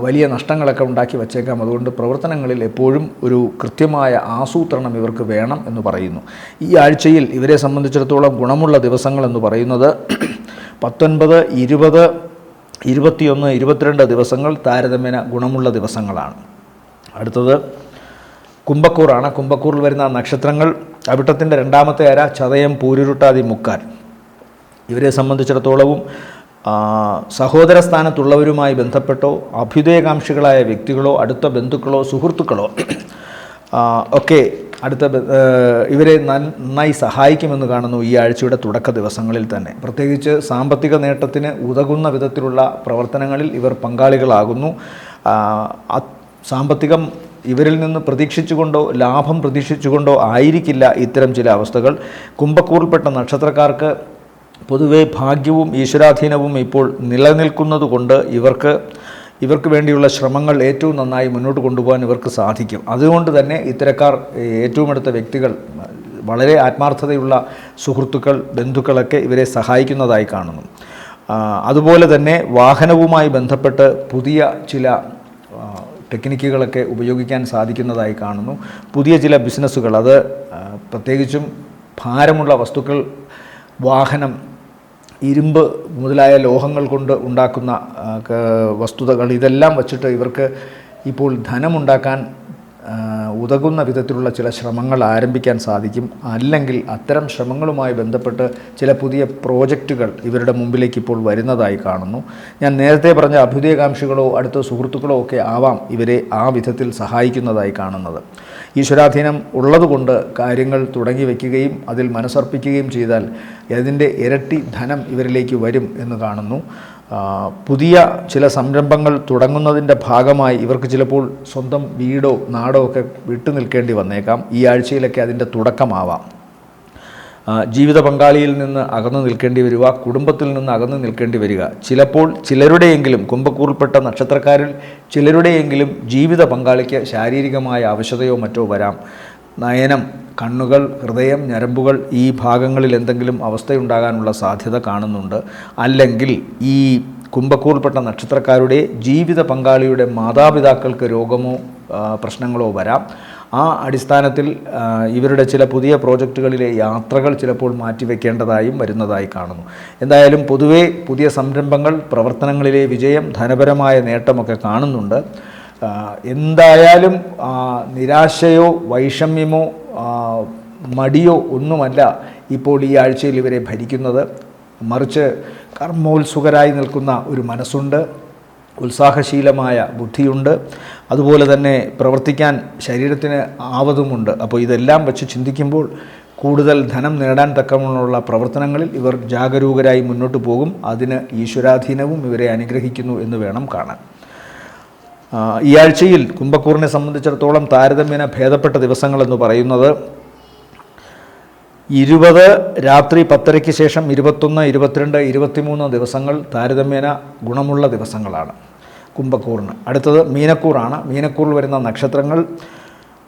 വലിയ നഷ്ടങ്ങളൊക്കെ ഉണ്ടാക്കി വച്ചേക്കാം. അതുകൊണ്ട് പ്രവർത്തനങ്ങളിൽ എപ്പോഴും ഒരു കൃത്യമായ ആസൂത്രണം ഇവർക്ക് വേണം എന്ന് പറയുന്നു. ഈ ആഴ്ചയിൽ ഇവരെ സംബന്ധിച്ചിടത്തോളം ഗുണമുള്ള ദിവസങ്ങളെന്ന് പറയുന്നത് 19, 20, 21, 22 ദിവസങ്ങൾ താരതമ്യേന ഗുണമുള്ള ദിവസങ്ങളാണ്. അടുത്തത് കുംഭക്കൂറാണ്. കുംഭക്കൂറിൽ വരുന്ന നക്ഷത്രങ്ങൾ അവിട്ടത്തിൻ്റെ 2ാമത്തെ അര, ചതയം, പൂരുരുട്ടാതി, മുക്കാൽ. ഇവരെ സംബന്ധിച്ചിടത്തോളവും സഹോദര സ്ഥാനത്തുള്ളവരുമായി ബന്ധപ്പെട്ടോ അഭ്യുദയകാംക്ഷികളായ വ്യക്തികളോ അടുത്ത ബന്ധുക്കളോ സുഹൃത്തുക്കളോ ഒക്കെ ഇവരെ നന്നായി സഹായിക്കുമെന്ന് കാണുന്നു ഈ ആഴ്ചയുടെ തുടക്ക ദിവസങ്ങളിൽ തന്നെ. പ്രത്യേകിച്ച് സാമ്പത്തിക നേട്ടത്തിന് ഉതകുന്ന വിധത്തിലുള്ള പ്രവർത്തനങ്ങളിൽ ഇവർ പങ്കാളികളാകുന്നു. സാമ്പത്തികം ഇവരിൽ നിന്ന് പ്രതീക്ഷിച്ചുകൊണ്ടോ ലാഭം പ്രതീക്ഷിച്ചുകൊണ്ടോ ആയിരിക്കില്ല ഇത്തരം ചില അവസ്ഥകൾ. കുംഭക്കൂറിൽപ്പെട്ട നക്ഷത്രക്കാർക്ക് പൊതുവെ ഭാഗ്യവും ഈശ്വരാധീനവും ഇപ്പോൾ നിലനിൽക്കുന്നത് കൊണ്ട് ഇവർക്ക് വേണ്ടിയുള്ള ശ്രമങ്ങൾ ഏറ്റവും നന്നായി മുന്നോട്ട് കൊണ്ടുപോകാൻ ഇവർക്ക് സാധിക്കും. അതുകൊണ്ട് തന്നെ ഇത്തരക്കാർ, ഏറ്റവും അടുത്ത വ്യക്തികൾ, വളരെ ആത്മാർത്ഥതയുള്ള സുഹൃത്തുക്കൾ, ബന്ധുക്കളൊക്കെ ഇവരെ സഹായിക്കുന്നതായി കാണുന്നു. അതുപോലെ തന്നെ വാഹനവുമായി ബന്ധപ്പെട്ട് പുതിയ ചില ടെക്നിക്കുകളൊക്കെ ഉപയോഗിക്കാൻ സാധിക്കുന്നതായി കാണുന്നു. പുതിയ ചില ബിസിനസ്സുകൾ, അത് പ്രത്യേകിച്ചും ഭാരമുള്ള വസ്തുക്കൾ, വാഹനം, ഇരുമ്പ് മുതലായ ലോഹങ്ങൾ കൊണ്ട് ഉണ്ടാക്കുന്ന വസ്തുതകൾ, ഇതെല്ലാം വച്ചിട്ട് ഇവർക്ക് ഇപ്പോൾ ധനമുണ്ടാക്കാൻ ഉതകുന്ന വിധത്തിലുള്ള ചില ശ്രമങ്ങൾ ആരംഭിക്കാൻ സാധിക്കും. അല്ലെങ്കിൽ അത്തരം ശ്രമങ്ങളുമായി ബന്ധപ്പെട്ട് ചില പുതിയ പ്രോജക്റ്റുകൾ ഇവരുടെ മുമ്പിലേക്ക് ഇപ്പോൾ വരുന്നതായി കാണുന്നു. ഞാൻ നേരത്തെ പറഞ്ഞ അഭ്യുദയകാംക്ഷികളോ അടുത്ത സുഹൃത്തുക്കളോ ഒക്കെ ആവാം ഇവരെ ആ വിധത്തിൽ സഹായിക്കുന്നതായി കാണുന്നത്. ഈശ്വരാധീനം ഉള്ളതുകൊണ്ട് കാര്യങ്ങൾ തുടങ്ങി വയ്ക്കുകയും അതിൽ മനസ്സർപ്പിക്കുകയും ചെയ്താൽ അതിൻ്റെ ഇരട്ടി ധനം ഇവരിലേക്ക് വരും എന്ന് കാണുന്നു. പുതിയ ചില സംരംഭങ്ങൾ തുടങ്ങുന്നതിൻ്റെ ഭാഗമായി ഇവർക്ക് ചിലപ്പോൾ സ്വന്തം വീടോ നാടോ ഒക്കെ വിട്ടു നിൽക്കേണ്ടി വന്നേക്കാം. ഈ ആഴ്ചയിലൊക്കെ അതിൻ്റെ തുടക്കമാവാം. ജീവിത പങ്കാളിയിൽ നിന്ന് അകന്നു നിൽക്കേണ്ടി വരിക, കുടുംബത്തിൽ നിന്ന് അകന്നു നിൽക്കേണ്ടി വരിക. ചിലപ്പോൾ ചിലരുടെയെങ്കിലും, കുംഭക്കൂറിൽപ്പെട്ട നക്ഷത്രക്കാരിൽ ചിലരുടെയെങ്കിലും ജീവിത പങ്കാളിക്ക് ശാരീരികമായ അവശതയോ മറ്റോ വരാം. നയനം, കണ്ണുകൾ, ഹൃദയം, ഞരമ്പുകൾ ഈ ഭാഗങ്ങളിൽ എന്തെങ്കിലും അവസ്ഥയുണ്ടാകാനുള്ള സാധ്യത കാണുന്നുണ്ട്. അല്ലെങ്കിൽ ഈ കുംഭക്കൂറിൽപ്പെട്ട നക്ഷത്രക്കാരുടെ ജീവിത പങ്കാളിയുടെ മാതാപിതാക്കൾക്ക് രോഗമോ പ്രശ്നങ്ങളോ വരാം. ആ അടിസ്ഥാനത്തിൽ ഇവരുടെ ചില പുതിയ പ്രോജക്റ്റുകളിലെ യാത്രകൾ ചിലപ്പോൾ മാറ്റിവെക്കേണ്ടതായും വരുന്നതായി കാണുന്നു. എന്തായാലും പൊതുവേ പുതിയ സംരംഭങ്ങൾ, പ്രവർത്തനങ്ങളിലെ വിജയം, ധനപരമായ നേട്ടമൊക്കെ കാണുന്നുണ്ട്. എന്തായാലും നിരാശയോ വൈഷമ്യമോ മടിയോ ഒന്നുമല്ല ഇപ്പോൾ ഈ ആഴ്ചയിൽ ഇവരെ ഭരിക്കുന്നത്. മറിച്ച് കർമ്മോത്സുകരായി നിൽക്കുന്ന ഒരു മനസ്സുണ്ട്, ഉത്സാഹശീലമായ ബുദ്ധിയുണ്ട്, അതുപോലെ തന്നെ പ്രവർത്തിക്കാൻ ശരീരത്തിന് ആവതുമുണ്ട്. അപ്പോൾ ഇതെല്ലാം വെച്ച് ചിന്തിക്കുമ്പോൾ കൂടുതൽ ധനം നേടാൻ തക്കമുള്ള പ്രവർത്തനങ്ങളിൽ ഇവർ ജാഗരൂകരായി മുന്നോട്ട് പോകും. അതിന് ഈശ്വരാധീനവും ഇവരെ അനുഗ്രഹിക്കുന്നു എന്ന് വേണം കാണാൻ. ഈ ആഴ്ചയിൽ കുംഭക്കൂറിനെ സംബന്ധിച്ചിടത്തോളം താരതമ്യേന ഭേദപ്പെട്ട ദിവസങ്ങളെന്ന് പറയുന്നത് 20 രാത്രി 10:30 ശേഷം 21, 22, 23 ദിവസങ്ങൾ താരതമ്യേന ഗുണമുള്ള ദിവസങ്ങളാണ് കുംഭക്കൂറിന്. അടുത്തത് മീനക്കൂറാണ്. മീനക്കൂറിൽ വരുന്ന നക്ഷത്രങ്ങൾ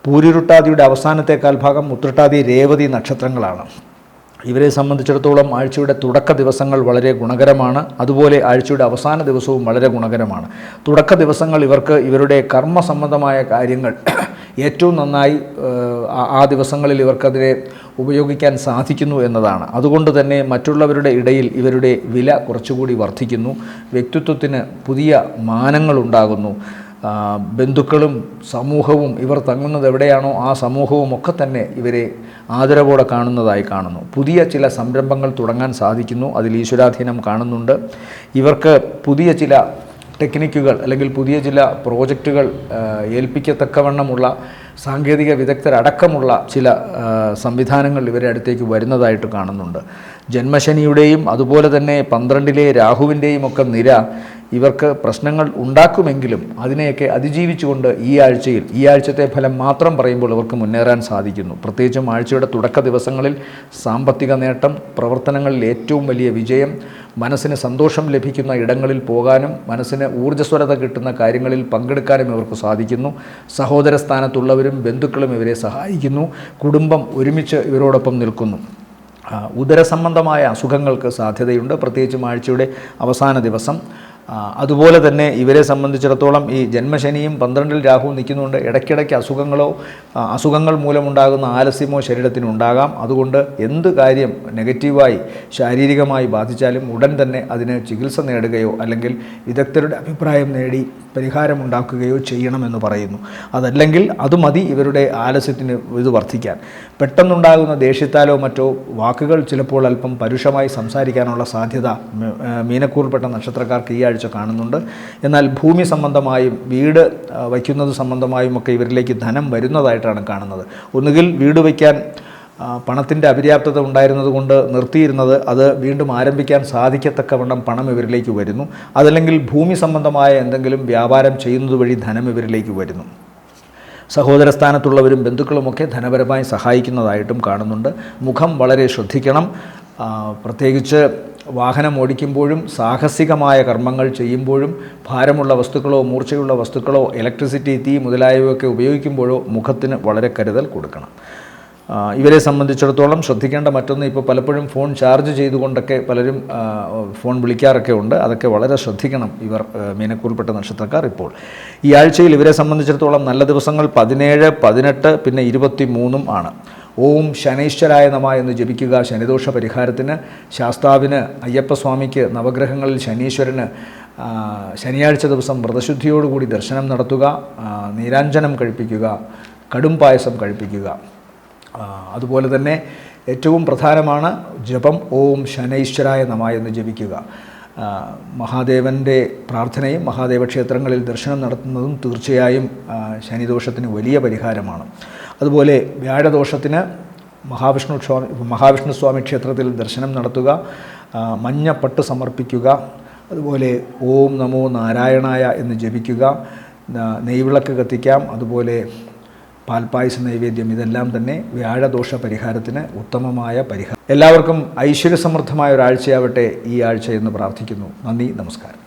പൂരുരുട്ടാതിയുടെ അവസാനത്തേക്കാൽ ഭാഗം, ഉത്രട്ടാതി, രേവതി നക്ഷത്രങ്ങളാണ്. ഇവരെ സംബന്ധിച്ചിടത്തോളം ആഴ്ചയുടെ തുടക്ക ദിവസങ്ങൾ വളരെ ഗുണകരമാണ്. അതുപോലെ ആഴ്ചയുടെ അവസാന ദിവസവും വളരെ ഗുണകരമാണ്. തുടക്ക ദിവസങ്ങൾ ഇവർക്ക് ഇവരുടെ കർമ്മസംബന്ധമായ കാര്യങ്ങൾ ഏറ്റവും നന്നായി ആ ദിവസങ്ങളിൽ ഇവർക്കതിനെ ഉപയോഗിക്കാൻ സാധിക്കുന്നു എന്നതാണ്. അതുകൊണ്ട് തന്നെ മറ്റുള്ളവരുടെ ഇടയിൽ ഇവരുടെ വില കുറച്ചുകൂടി വർദ്ധിക്കുന്നു. വ്യക്തിത്വത്തിന് പുതിയ മാനങ്ങളുണ്ടാകുന്നു. ബന്ധുക്കളും സമൂഹവും, ഇവർ തങ്ങുന്നത് എവിടെയാണോ ആ സമൂഹവും ഒക്കെ തന്നെ ഇവരെ ആദരവോടെ കാണുന്നതായി കാണുന്നു. പുതിയ ചില സംരംഭങ്ങൾ തുടങ്ങാൻ സാധിക്കുന്നു. അതിൽ ഈശ്വരാധീനം കാണുന്നുണ്ട്. ഇവർക്ക് പുതിയ ചില ടെക്നിക്കുകൾ അല്ലെങ്കിൽ പുതിയ ചില പ്രോജക്റ്റുകൾ ഏൽപ്പിക്കത്തക്കവണ്ണമുള്ള സാങ്കേതിക വിദഗ്ധരടക്കമുള്ള ചില സംവിധാനങ്ങൾ ഇവരെ അടുത്തേക്ക് വരുന്നതായിട്ട് കാണുന്നുണ്ട്. ജന്മശനിയുടെയും അതുപോലെ തന്നെ 12-ലെ രാഹുവിൻ്റെയും ഒക്കെ നിര ഇവർക്ക് പ്രശ്നങ്ങൾ ഉണ്ടാക്കുമെങ്കിലും അതിനെയൊക്കെ അതിജീവിച്ചുകൊണ്ട് ഈ ആഴ്ചത്തെ ഫലം മാത്രം പറയുമ്പോൾ ഇവർക്ക് മുന്നേറാൻ സാധിക്കുന്നു. പ്രത്യേകിച്ചും ആഴ്ചയുടെ തുടക്ക ദിവസങ്ങളിൽ സാമ്പത്തിക നേട്ടം, പ്രവർത്തനങ്ങളിൽ ഏറ്റവും വലിയ വിജയം, മനസ്സിന് സന്തോഷം ലഭിക്കുന്ന ഇടങ്ങളിൽ പോകാനും മനസ്സിന് ഊർജ്ജസ്വരത കിട്ടുന്ന കാര്യങ്ങളിൽ പങ്കെടുക്കാനും ഇവർക്ക് സാധിക്കുന്നു. സഹോദര സ്ഥാനത്തുള്ളവരും ബന്ധുക്കളും ഇവരെ സഹായിക്കുന്നു. കുടുംബം ഒരുമിച്ച് ഇവരോടൊപ്പം നിൽക്കുന്നു. ഉദരസംബന്ധമായ അസുഖങ്ങൾക്ക് സാധ്യതയുണ്ട്, പ്രത്യേകിച്ചും ആഴ്ചയുടെ അവസാന ദിവസം. അതുപോലെ തന്നെ ഇവരെ സംബന്ധിച്ചിടത്തോളം ഈ ജന്മശനിയും 12-ൽ രാഹുവും നിൽക്കുന്നുണ്ട്. ഇടയ്ക്കിടയ്ക്ക് അസുഖങ്ങൾ മൂലമുണ്ടാകുന്ന ആലസ്യമോ ശരീരത്തിനുണ്ടാകാം. അതുകൊണ്ട് എന്ത് കാര്യം നെഗറ്റീവായി ശാരീരികമായി ബാധിച്ചാലും ഉടൻ തന്നെ അതിന് ചികിത്സ നേടുകയോ അല്ലെങ്കിൽ വിദഗ്ധരുടെ അഭിപ്രായം നേടി പരിഹാരമുണ്ടാക്കുകയോ ചെയ്യണമെന്ന് പറയുന്നു. അതല്ലെങ്കിൽ അത് മതി ഇവരുടെ ആലസ്യത്തിന് ഇത് വർദ്ധിക്കാൻ. പെട്ടെന്നുണ്ടാകുന്ന ദേഷ്യത്താലോ മറ്റോ വാക്കുകൾ ചിലപ്പോൾ അല്പം പരുഷമായി സംസാരിക്കാനുള്ള സാധ്യത മീനക്കൂറിൽപ്പെട്ട നക്ഷത്രക്കാർക്ക് ഈ ആഴ്ച കാണുന്നുണ്ട്. എന്നാൽ ഭൂമി സംബന്ധമായും വീട് വയ്ക്കുന്നത് സംബന്ധമായും ഒക്കെ ഇവരിലേക്ക് ധനം വരുന്നതായിട്ടാണ് കാണുന്നത്. ഒന്നുകിൽ വീട് വയ്ക്കാൻ പണത്തിൻ്റെ അപര്യാപ്തത ഉണ്ടായിരുന്നത് കൊണ്ട് നിർത്തിയിരുന്നത് അത് വീണ്ടും ആരംഭിക്കാൻ സാധിക്കത്തക്കവണ്ണം പണം ഇവരിലേക്ക് വരുന്നു. അതല്ലെങ്കിൽ ഭൂമി സംബന്ധമായ എന്തെങ്കിലും വ്യാപാരം ചെയ്യുന്നത് വഴി ധനം ഇവരിലേക്ക് വരുന്നു. സഹോദര സ്ഥാനത്തുള്ളവരും ബന്ധുക്കളുമൊക്കെ ധനപരമായി സഹായിക്കുന്നതായിട്ടും കാണുന്നുണ്ട്. മുഖം വളരെ ശ്രദ്ധിക്കണം. പ്രത്യേകിച്ച് വാഹനം ഓടിക്കുമ്പോഴും സാഹസികമായ കർമ്മങ്ങൾ ചെയ്യുമ്പോഴും ഭാരമുള്ള വസ്തുക്കളോ മൂർച്ചയുള്ള വസ്തുക്കളോ ഇലക്ട്രിസിറ്റി, തീ മുതലായവയൊക്കെ ഉപയോഗിക്കുമ്പോഴോ മുഖത്തിന് വളരെ കരുതൽ കൊടുക്കണം. ഇവരെ സംബന്ധിച്ചിടത്തോളം ശ്രദ്ധിക്കേണ്ട മറ്റൊന്ന്, ഇപ്പോൾ പലപ്പോഴും ഫോൺ ചാർജ് ചെയ്തുകൊണ്ടൊക്കെ പലരും ഫോൺ വിളിക്കാറൊക്കെ ഉണ്ട്. അതൊക്കെ വളരെ ശ്രദ്ധിക്കണം ഇവർ മീനക്കൂറിൽപ്പെട്ട നക്ഷത്രക്കാർ. ഇപ്പോൾ ഈ ആഴ്ചയിൽ ഇവരെ സംബന്ധിച്ചിടത്തോളം നല്ല ദിവസങ്ങൾ 17, 18 പിന്നെ 23 ആണ്. ഓം ശനൈശ്വരായ നമ എന്ന് ജപിക്കുക ശനിദോഷ പരിഹാരത്തിന്. ശാസ്താവിന്, അയ്യപ്പസ്വാമിക്ക്, നവഗ്രഹങ്ങളിൽ ശനീശ്വരന് ശനിയാഴ്ച ദിവസം വ്രതശുദ്ധിയോടുകൂടി ദർശനം നടത്തുക, നീരാഞ്ജനം കഴിപ്പിക്കുക, കടും പായസം കഴിപ്പിക്കുക. അതുപോലെ തന്നെ ഏറ്റവും പ്രധാനമാണ് ജപം ഓം ശനൈശ്വരായ നമ എന്ന് ജപിക്കുക. മഹാദേവൻ്റെ പ്രാർത്ഥനയും മഹാദേവ ക്ഷേത്രങ്ങളിൽ ദർശനം നടത്തുന്നതും തീർച്ചയായും ശനിദോഷത്തിന് വലിയ പരിഹാരമാണ്. അതുപോലെ വ്യാഴദോഷത്തിന് മഹാവിഷ്ണു സ്വാമി ക്ഷേത്രത്തിൽ ദർശനം നടത്തുക, മഞ്ഞപ്പട്ട് സമർപ്പിക്കുക. അതുപോലെ ഓം നമോ നാരായണായ എന്ന് ജപിക്കുക, നെയ്വിളക്ക് കത്തിക്കാം. അതുപോലെ പാൽപ്പായസ നൈവേദ്യം, ഇതെല്ലാം തന്നെ വ്യാഴദോഷ പരിഹാരത്തിന് ഉത്തമമായ പരിഹാരം. എല്ലാവർക്കും ഐശ്വര്യസമൃദ്ധമായ ഒരാഴ്ചയാവട്ടെ ഈ ആഴ്ച എന്ന് പ്രാർത്ഥിക്കുന്നു. നന്ദി, നമസ്കാരം.